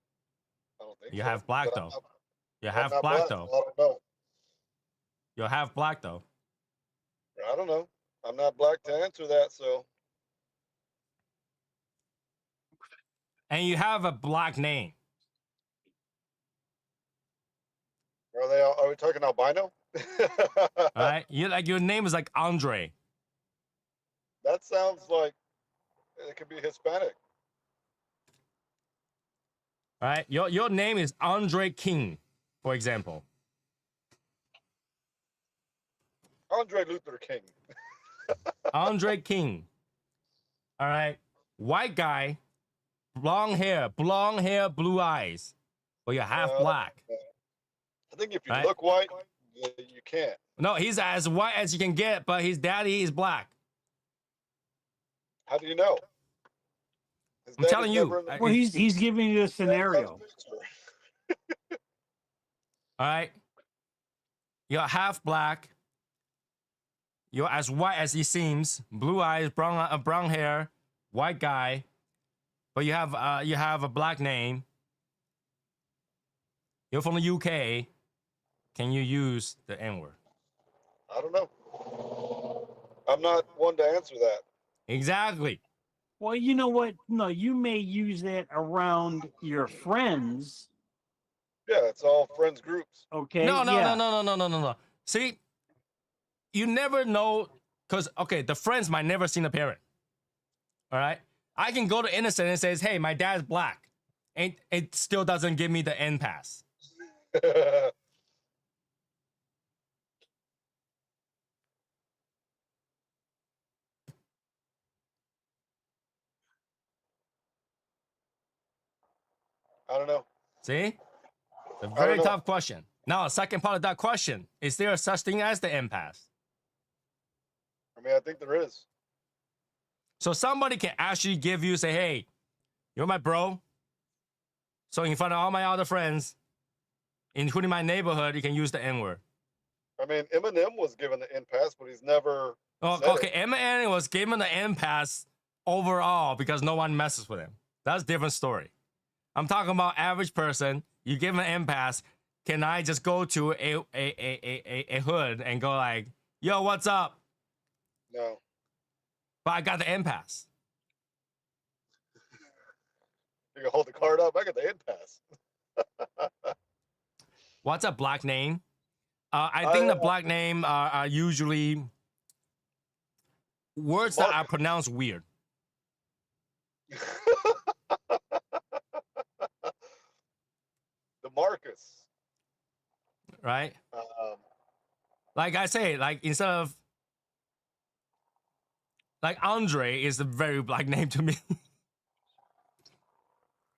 I don't think You so. have black But though. You're I'm half not black so though. I don't know. You're half black though. I don't know. I'm not black to answer that, so And you have a black name. are we talking albino? All right? Your name is like Andre. That sounds like it could be Hispanic. All right? Your name is Andre King, for example. Andre Luther King. Andre King. All right? White guy, blonde hair, blue eyes. But you're half black. I think if you Right. look white, you can't. No, he's as white as you can get, but his daddy is black. How do you know? His I'm dad telling is you. never in the Well, he's giving you a scenario. picture. All right. You're half black. You're as white as he seems. Blue eyes, brown hair, white guy. But you have a black name. You're from the UK. Can you use the N-word? I don't know. I'm not one to answer that. Exactly. Well, you know what? No, you may use that around your friends. Yeah, it's all friends groups. Okay. No. Yeah. See, you never know, because okay, the friends might never seen a parent. All right, I can go to innocent and says, "Hey, my dad's black," and it still doesn't give me the N pass. I don't know. See, it's a I don't very know. tough question. Now, the second part of that question: is there a such thing as the N pass? I mean, I think there is. So somebody can actually give you, say, "Hey, you're my bro." So in front of all my other friends, including my neighborhood, you can use the N-word. I mean, Eminem was given the impasse, but he's never. Oh, said okay, it. Eminem was given the N pass overall because no one messes with him. That's a different story. I'm talking about average person. You give him an N pass. Can I just go to a hood and go like, "Yo, what's up?" No. But I got the N pass. You can hold the card up. I got the impasse. What's a black name? I think the black name are usually words that are pronounced weird. The Marcus. Right? Um, Like I say, like instead of like Andre is a very black name to me.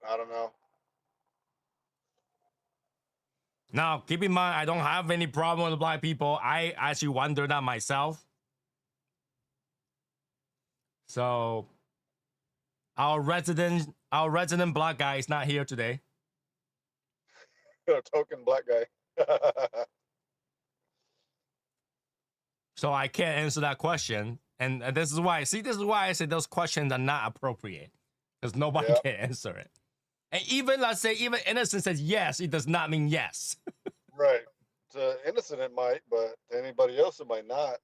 I don't know. Now, keep in mind, I don't have any problem with black people. I actually wonder that myself. So, our resident black guy is not here today. A token black guy. So I can't answer that question. And this is why I say those questions are not appropriate. Because nobody Yep. can answer it. And even, let's say, even innocent says yes, it does not mean yes. Right. To innocent it might, but to anybody else it might not.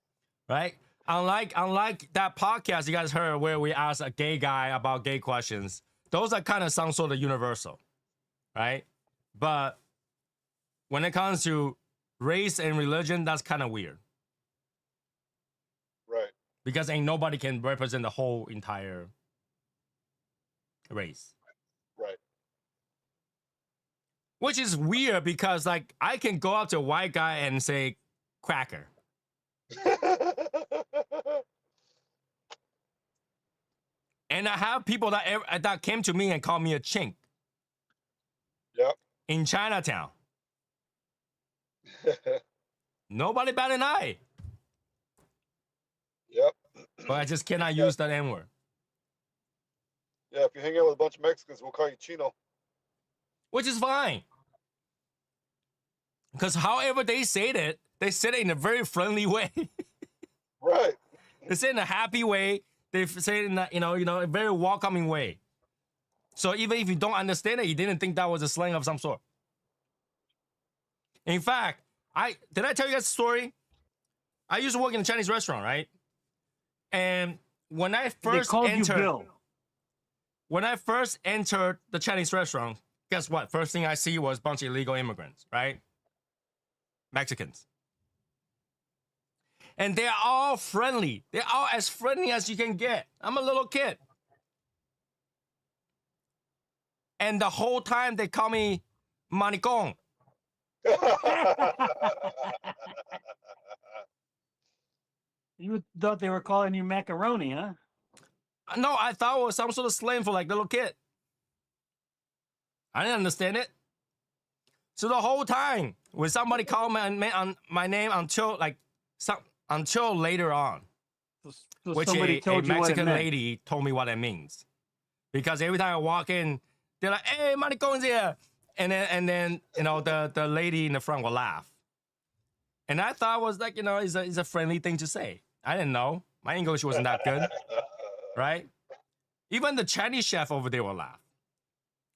Right? Unlike that podcast you guys heard where we asked a gay guy about gay questions, those are kind of some sort of universal. Right? But when it comes to race and religion, that's kind of weird. Right. Because ain't nobody can represent the whole entire race. Right. Which is weird because like I can go up to a white guy and say cracker. And I have people that came to me and called me a chink Yep. in Chinatown. Nobody bat an eye. Yep. But I just cannot use that N-word. Yeah, if you hang out with a bunch of Mexicans, we'll call you Chino. Which is fine. Because however they say it in a very friendly way. Right. They say it in a happy way. They say it in a, a very welcoming way. So even if you don't understand it, you didn't think that was a slang of some sort. In fact, did I tell you guys a story? I used to work in a Chinese restaurant, right? And when I first entered the Chinese restaurant, guess what? First thing I see was a bunch of illegal immigrants, right? Mexicans. And they're all friendly. They're all as friendly as you can get. I'm a little kid. And the whole time they call me Manicong. You thought they were calling you macaroni, huh? No, I thought it was some sort of slang for like little kid. I didn't understand it. So the whole time, when somebody called my name until later on, So which somebody a told you what it Mexican meant. lady told me what it means. Because every time I walk in, they're like, "Hey, Manicon's here," and then you know the lady in the front will laugh, and I thought it was like, you know, it's a friendly thing to say. I didn't know my English wasn't that good, right? Even the Chinese chef over there will laugh,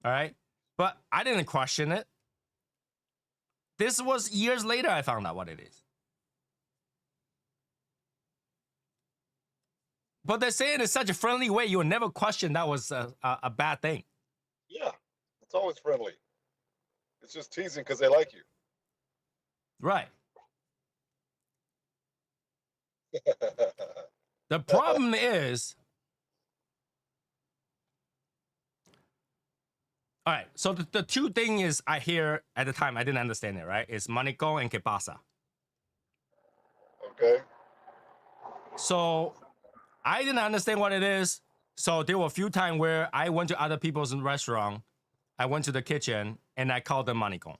all right, but I didn't question it. This was years later I found out what it is. But they say it in such a friendly way, you would never question that was a bad thing. Yeah, it's always friendly. It's just teasing because they like you. Right. The problem is, all right, so the two things I hear at the time, I didn't understand it, right? Is Manico and Que pasa. Okay. So I didn't understand what it is. So there were a few times where I went to other people's restaurant, I went to the kitchen, and I called them Manico.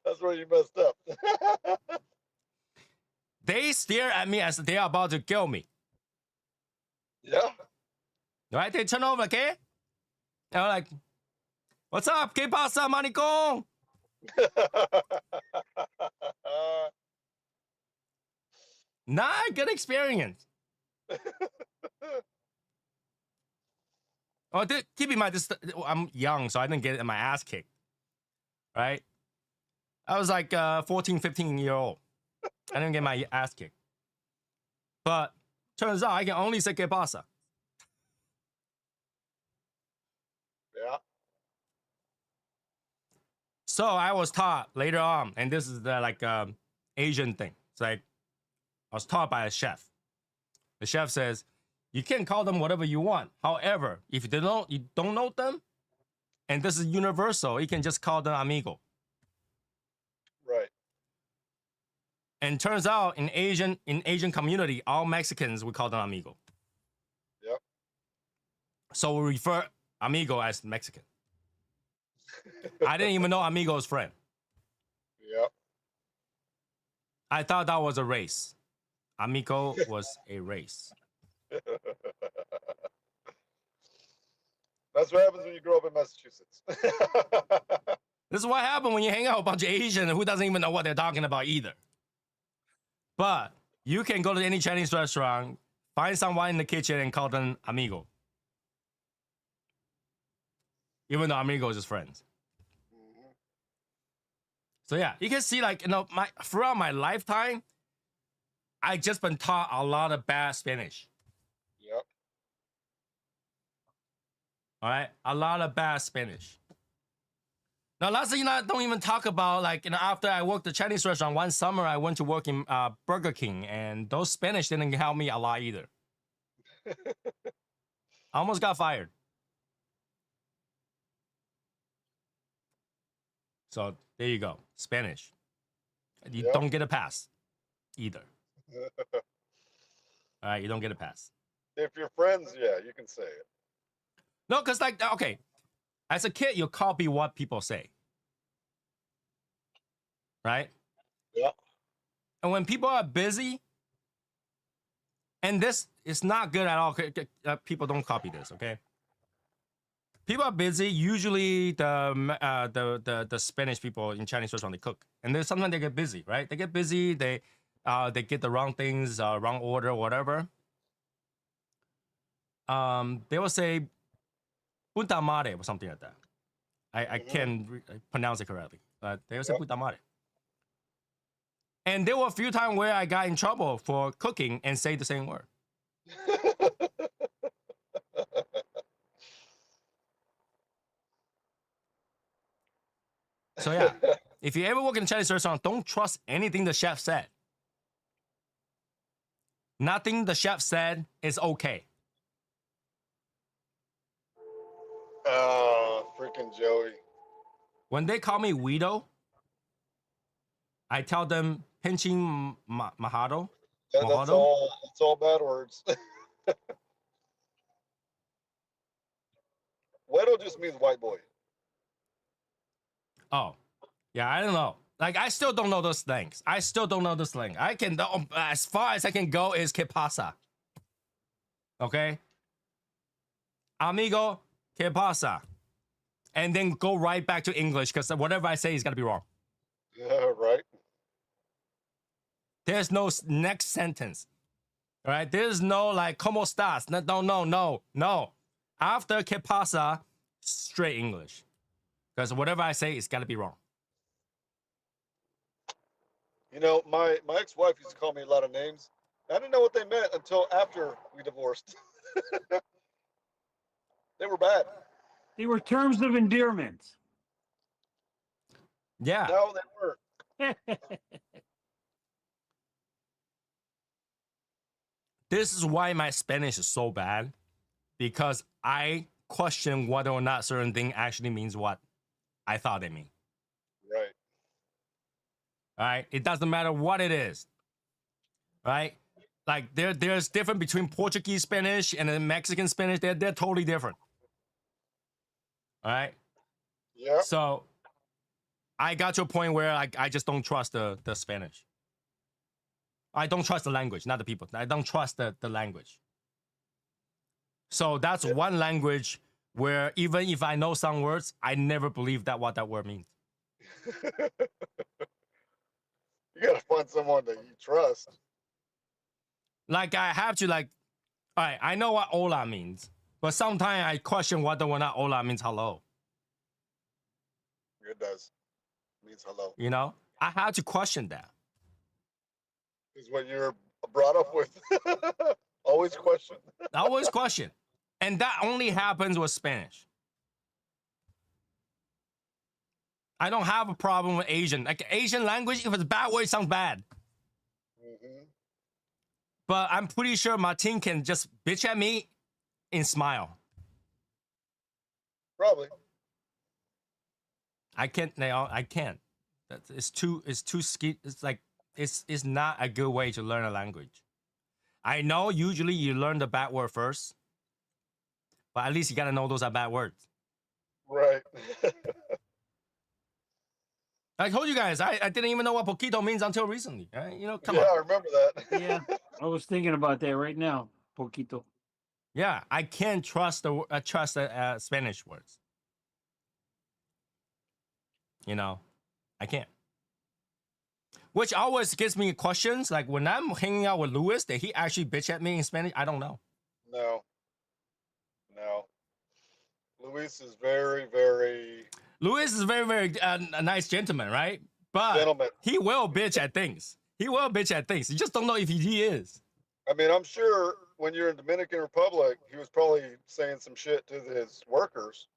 That's where you messed up. They stare at me as they are about to kill me. Yeah. Right? They turn over, okay? And I'm like, "What's up? Que pasa, Manico?" Not a good experience. Oh, keep in mind, I'm young, so I didn't get my ass kicked. Right? I was like 14, 15-year old. I didn't get my ass kicked. But turns out I can only say que pasa. Yeah. So I was taught later on, and this is the like Asian thing. It's like I was taught by a chef. The chef says, you can call them whatever you want. However, if you don't know them, and this is universal, you can just call them amigo. Right. And turns out in Asian community, all Mexicans we call them amigo. Yep. So we refer amigo as Mexican. I didn't even know amigo's friend. Yep. I thought that was a race. Amigo was a race. That's what happens when you grow up in Massachusetts. This is what happened when you hang out with a bunch of Asians who doesn't even know what they're talking about either. But you can go to any Chinese restaurant, find someone in the kitchen and call them amigo. Even though amigo is just friends. Mhm. So yeah, you can see like, you know, throughout my lifetime, I just been taught a lot of bad Spanish. Yep. All right, a lot of bad Spanish. Now, last thing don't even talk about, like, you know, after I worked the Chinese restaurant, one summer I went to work in Burger King, and those Spanish didn't help me a lot either. I almost got fired. So there you go, Spanish. You Yep. don't get a pass either. All right, you don't get a pass. If you're friends, yeah, you can say it. No, because like, okay, as a kid, you copy what people say. Right? Yeah. And when people are busy, and this is not good at all, people don't copy this, okay? People are busy. Usually, the Spanish people in Chinese restaurant, they cook, and then sometimes they get busy, right? They get busy. They get the wrong things, wrong order, whatever. They will say "puta madre" or something like that. I can't pronounce it correctly, but they will say "puta madre." And there were a few times where I got in trouble for cooking and say the same word. So yeah, if you ever work in a Chinese restaurant, don't trust anything the chef said. Nothing the chef said is okay. Freaking Joey. When they call me Guido, I tell them pinching Mahado. Yeah, that's all bad words. Wedo just means white boy. Oh, yeah, I don't know. Like, I still don't know those things. I still don't know this slang. I can, as far as I can go is que pasa. Okay? Amigo, que pasa? And then go right back to English because whatever I say is going to be wrong. Yeah, right. There's no next sentence. All right? There's no like, ¿cómo estás? No. After que pasa, straight English. Because whatever I say is got to be wrong. You know, my ex-wife used to call me a lot of names. I didn't know what they meant until after we divorced. They were bad. They were terms of endearment. Yeah. No, they weren't. This is why my Spanish is so bad. Because I question whether or not certain thing actually means what I thought it mean. Right. All right? It doesn't matter what it is. Right? Like there's different between Portuguese Spanish and then Mexican Spanish. They're totally different. All right? Yeah. So I got to a point where I just don't trust the Spanish. I don't trust the language, not the people. I don't trust the language. So that's one language where even if I know some words, I never believe that what that word means. You gotta find someone that you trust. Like I have to like, all right, I know what hola means, but sometimes I question whether or not hola means hello. It does. It means hello. You know, I had to question that. Is what you're brought up with. Always question. I always question. And that only happens with Spanish. I don't have a problem with Asian. Like Asian language, if it's a bad word, it sounds bad. Mm-hmm. But I'm pretty sure Martin can just bitch at me and smile. Probably. I can't. No, I can't. It's too ski. It's like it's not a good way to learn a language. I know usually you learn the bad word first, but at least you gotta know those are bad words. Right. I told you guys, I didn't even know what poquito means until recently. Right? You know, come Yeah, I on. remember that. Yeah, I was thinking about that right now. Poquito. Yeah, I can't trust the Spanish words. You know, I can't. Which always gives me questions. Like when I'm hanging out with Luis, did he actually bitch at me in Spanish? I don't know. No. Luis is very, very Luis is very, very a nice gentleman, right? But gentleman. he will bitch at things. He will bitch at things. You just don't know if he is. I mean, I'm sure when you're in Dominican Republic, he was probably saying some shit to his workers.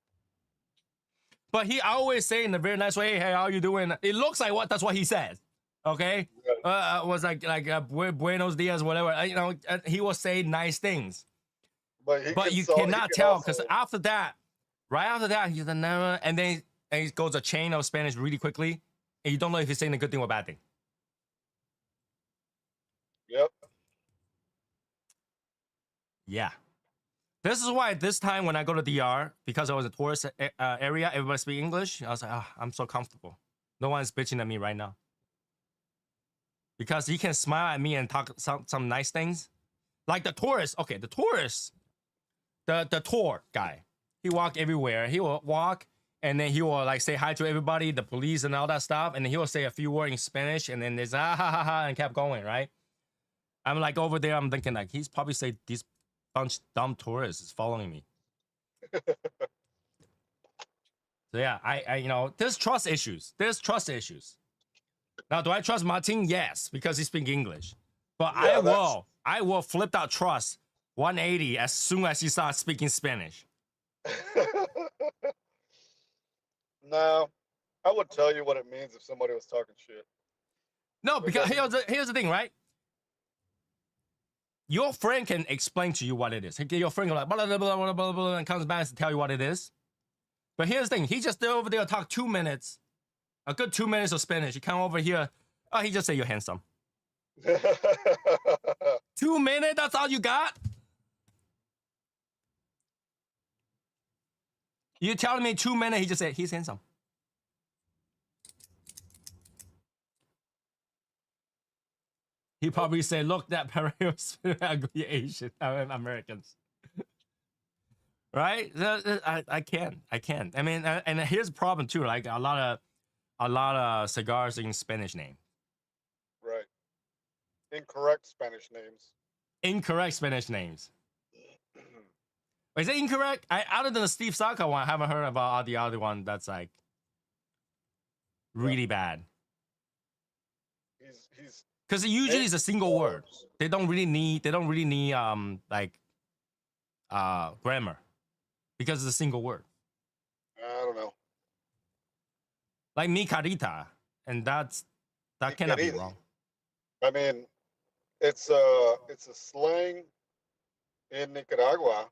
But he always say in a very nice way, "Hey, how you doing?" It looks like that's what he says. Okay, was like Buenos dias, whatever. You know, he will say nice things. But you cannot tell because after that, right after that, he's never, and then he goes a chain of Spanish really quickly, and you don't know if he's saying a good thing or bad thing. Yep. Yeah. This is why this time when I go to DR, because I was a tourist area, everybody speak English. I was like, I'm so comfortable. No one's bitching at me right now. Because he can smile at me and talk some nice things. Like the tourist. Okay, the tourist. The tour guy. He walk everywhere. He will walk and then he will like say hi to everybody, the police and all that stuff. And then he will say a few words in Spanish and then there's ha ha ha and kept going, right? I'm like over there, I'm thinking like he's probably say these bunch dumb tourists is following me. So yeah, I you know, there's trust issues. There's trust issues. Now, do I trust Martin? Yes, because he speaks English. But yeah, I will flip that trust 180 as soon as he starts speaking Spanish. No, I would tell you what it means if somebody was talking shit. No, because here's the thing, right? Your friend can explain to you what it is. Your friend can like blah, blah, blah, blah, blah, blah, and comes back to tell you what it is. But here's the thing. He just over there talk 2 minutes. A good 2 minutes of Spanish. You come over here. Oh, he just say you're handsome. 2 minutes? That's all you got? You telling me 2 minutes, he just said he's handsome. He probably say, "Look, that Pereira's ugly Asian Americans." Right? I can't. I mean, and here's the problem too. Like a lot of cigars in Spanish name. Right. Incorrect Spanish names. Incorrect Spanish names. Is it incorrect? Other than the Steve Saka one, I haven't heard about the other one that's like really bad. He's Because it usually is a single word. They don't really need like grammar because it's a single word. I don't know. Like mi carita, and that cannot be wrong. I mean, it's a slang in Nicaragua,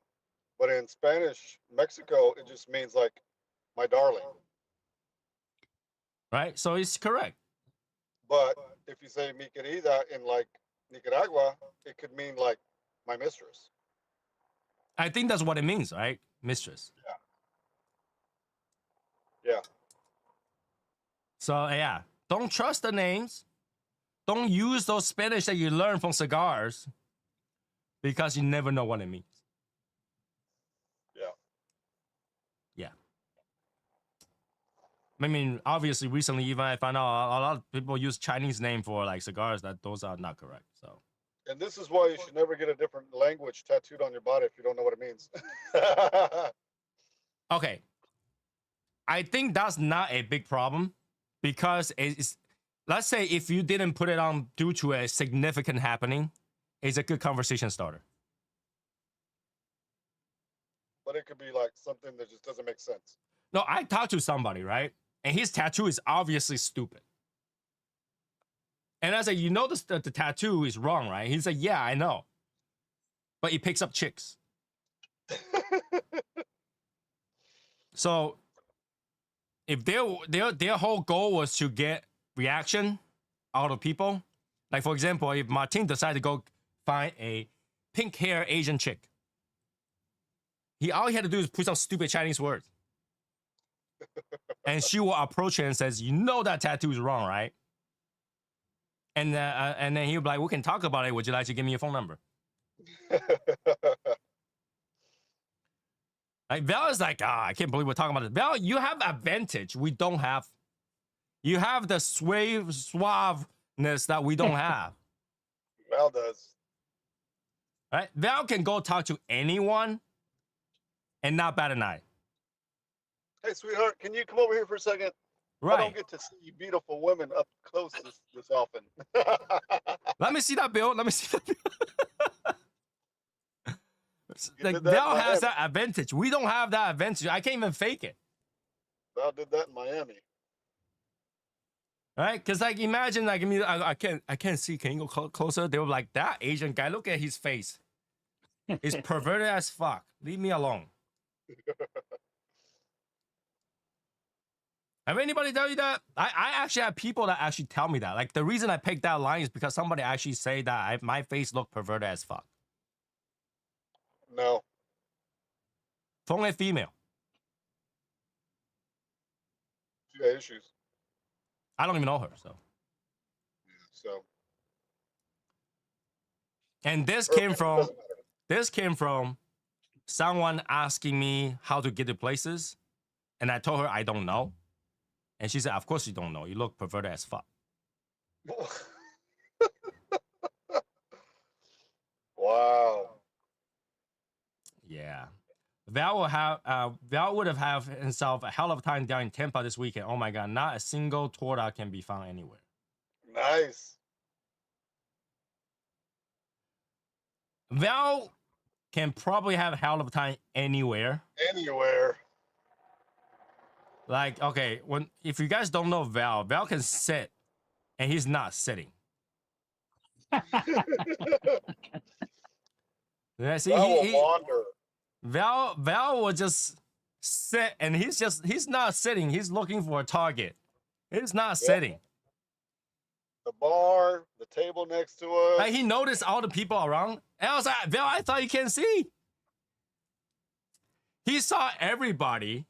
but in Spanish, Mexico, it just means like my darling. Right? So it's correct. But if you say mi querida in like Nicaragua, it could mean like my mistress. I think that's what it means, right? Mistress. Yeah. So yeah, don't trust the names. Don't use those Spanish that you learn from cigars because you never know what it means. Yeah. Yeah. I mean, obviously, recently even I found out a lot of people use Chinese name for like cigars that those are not correct. So. And this is why you should never get a different language tattooed on your body if you don't know what it means. Okay. I think that's not a big problem because it's, let's say if you didn't put it on due to a significant happening, it's a good conversation starter. But it could be like something that just doesn't make sense. No, I talked to somebody, right? And his tattoo is obviously stupid. And I said, you know the tattoo is wrong, right? He said, yeah, I know. But he picks up chicks. So if their whole goal was to get reaction out of people, like for example, if Martin decided to go find a pink hair Asian chick, all he had to do is put some stupid Chinese words. And she will approach him and says, you know that tattoo is wrong, right? And then he'll be like, we can talk about it. Would you like to give me your phone number? Like Val is like, I can't believe we're talking about this. Val, you have advantage we don't have. You have the suaveness that we don't have. Val does. Right? Val can go talk to anyone and not bat an eye. Hey, sweetheart, can you come over here for a second? Right. I don't get to see beautiful women up close this often. Let me see that bill. Let me see that bill. Like did that Val in has Miami. that advantage. We don't have that advantage. I can't even fake it. Val did that in Miami. Right? Because like imagine like I can't see. Can you go closer? They were like, that Asian guy, look at his face. He's perverted as fuck. Leave me alone. Have anybody tell you that? I actually have people that actually tell me that. Like the reason I picked that line is because somebody actually say that my face looked perverted as fuck. No. Only female. She got issues. I don't even know her, so. So. And this came from someone asking me how to get to places, and I told her I don't know. And she said, of course you don't know. You look perverted as fuck. Wow. Yeah. Val would have had himself a hell of a time down in Tampa this weekend. Oh my God, not a single torta can be found anywhere. Nice. Val can probably have a hell of a time anywhere. Anywhere. Like, okay, if you guys don't know Val can sit and he's not sitting. Yeah, see, Val will wander. Val will just sit and he's not sitting. He's looking for a target. He's not sitting. The bar, the table next to us. Like he noticed all the people around. And I was like, Val, I thought you can't see. He saw everybody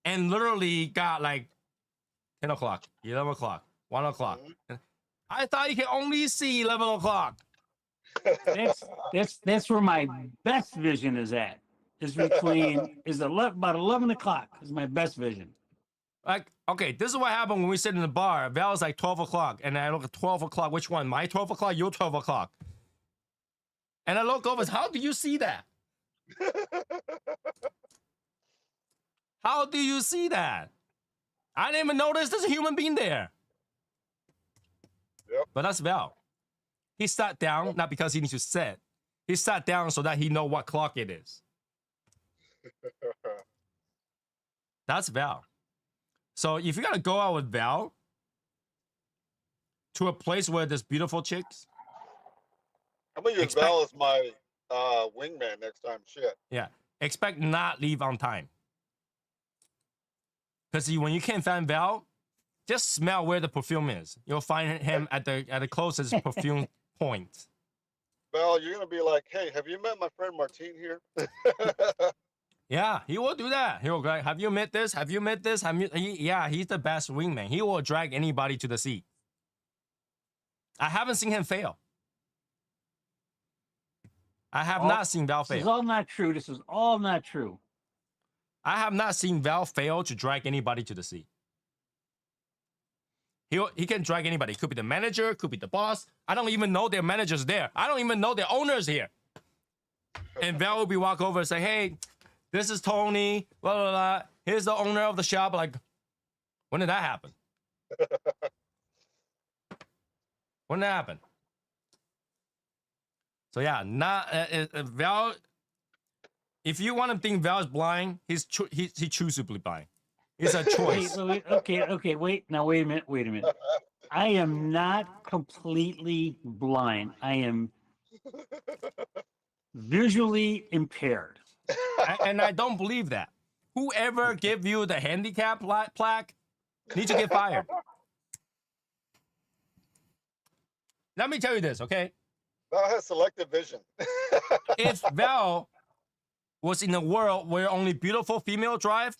and literally got like 10 o'clock, 11 o'clock, 1 o'clock. Mm-hmm. I thought you can only see 11 o'clock. That's where my best vision is at. Is between about 11 o'clock is my best vision. Like, okay, this is what happened when we sit in the bar. Val's like 12 o'clock, and I look at 12 o'clock. Which one? My 12 o'clock, your 12 o'clock. And I look over, how do you see that? How do you see that? I didn't even notice there's a human being there. Yep. But that's Val. He sat down, not because he needs to sit. He sat down so that he know what clock it is. That's Val. So if you gotta go out with Val to a place where there's beautiful chicks, I'm gonna use Expect- Val as my wingman next time. Shit. yeah, expect not leave on time. Because when you can't find Val, just smell where the perfume is. You'll find him at the closest perfume point. Val, you're gonna be like, hey, have you met my friend Martine here? Yeah, he will do that. He will go, like, have you met this? Have you met this? Yeah, he's the best wingman. He will drag anybody to the seat. I haven't seen him fail. I have not seen Val This is fail. all not true. This is all not true. I have not seen Val fail to drag anybody to the seat. He can drag anybody. Could be the manager, could be the boss. I don't even know their manager's there. I don't even know their owner's here. And Val will be walk over and say, hey, this is Tony, blah, blah, blah. Here's the owner of the shop. Like, when did that happen? When did that happen? So yeah, Val. If you want to think Val's blind, he chooses to be blind. It's a choice. Okay. Wait a minute. I am not completely blind. I am visually impaired. And I don't believe that. Whoever give you the handicap plaque needs to get fired. Let me tell you this, okay? Val has selective vision. If Val was in a world where only beautiful female drive,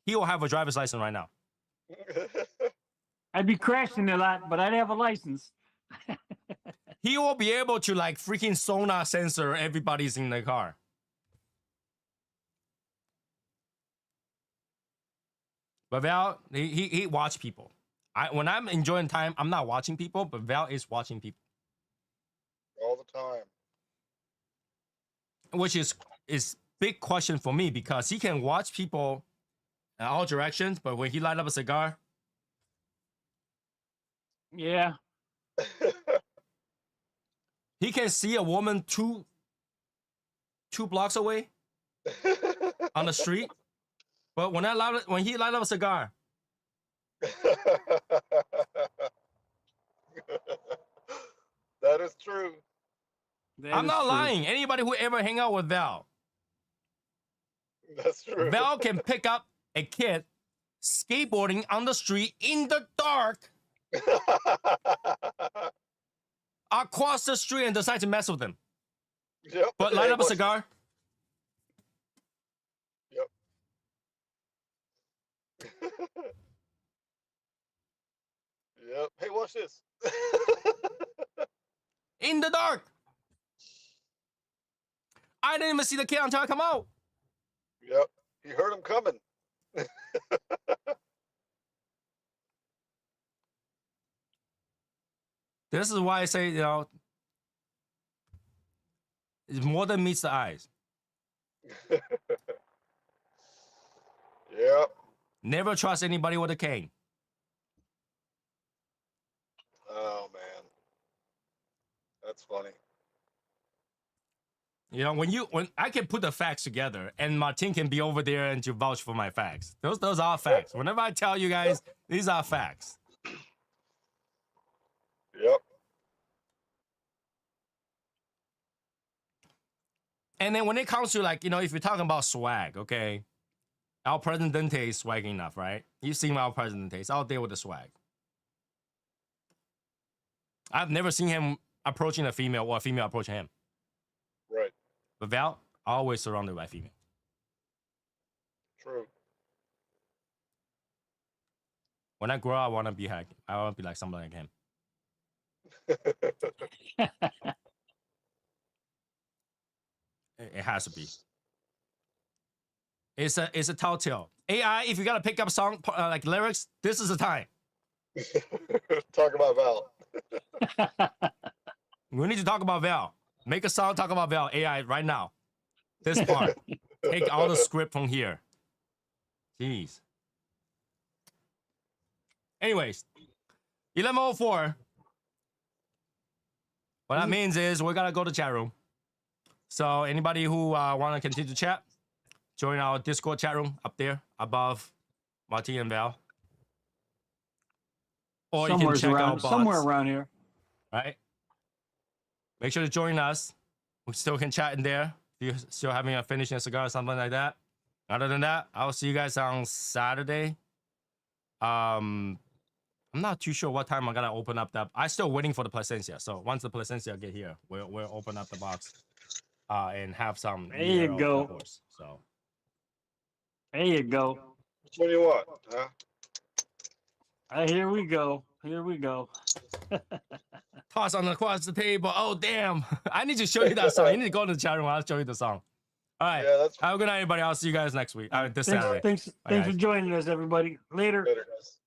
he will have a driver's license right now. I'd be crashing a lot, but I'd have a license. He will be able to like freaking sonar sensor everybody's in the car. But Val, he watch people. When I'm enjoying time, I'm not watching people, but Val is watching people. All the time. Which is big question for me because he can watch people in all directions, but when he light up a cigar, Yeah. he can see a woman two blocks away on the street. But when he light up a cigar, That is true. I'm not lying. Anybody who ever hang out with Val, That's true. Val can pick up a kid skateboarding on the street in the dark across the street and decide to mess with him. Yep. But light Hey, up a watch- cigar. Yep. Yep. Hey, watch this. In the dark. I didn't even see the kid until I come out. Yep. You heard him coming. This is why I say, it's more than meets the eyes. Yep. Never trust anybody with a cane. Oh man. That's funny. When I can put the facts together and Martin can be over there and to vouch for my facts. Those are facts. Whenever I tell you guys, these are facts. Yep. And then when it comes to if you're talking about swag, okay? El Presidente is swag enough, right? You've seen El Presidente. He's out there with the swag. I've never seen him approaching a female or a female approaching him. Right. But Val, always surrounded by female. True. When I grow up, I want to be like somebody like him. It has to be. It's a telltale. AI, if you gotta pick up song like lyrics, this is the time. Talk about Val. We need to talk about Val. Make a song talk about Val. AI right now. This part. Take all the script from here. Jeez. Anyways, 11:04. What that means is we gotta go to chat room. So anybody who want to continue to chat, join our Discord chat room up there above Martin and Val. Or you can check out bots, somewhere around here. right? Make sure to join us. We still can chat in there if you're still having a finishing a cigar or something like that. Other than that, I'll see you guys on Saturday. I'm not too sure what time I'm gonna open up that. I'm still waiting for the Placencia. So once the Placencia get here, we'll open up the box and have some. There you go. Horse, so There you go. Which one you want? Huh? Here we go. Here we go. toss on across the table. Oh damn! I need to show you that song. You need to go to the chat room. I'll show you the song. All right. Yeah, that's Have a good night, everybody. I'll see you guys next week. This Saturday. Thanks Bye, for guys. joining us, everybody. Later. better, guys.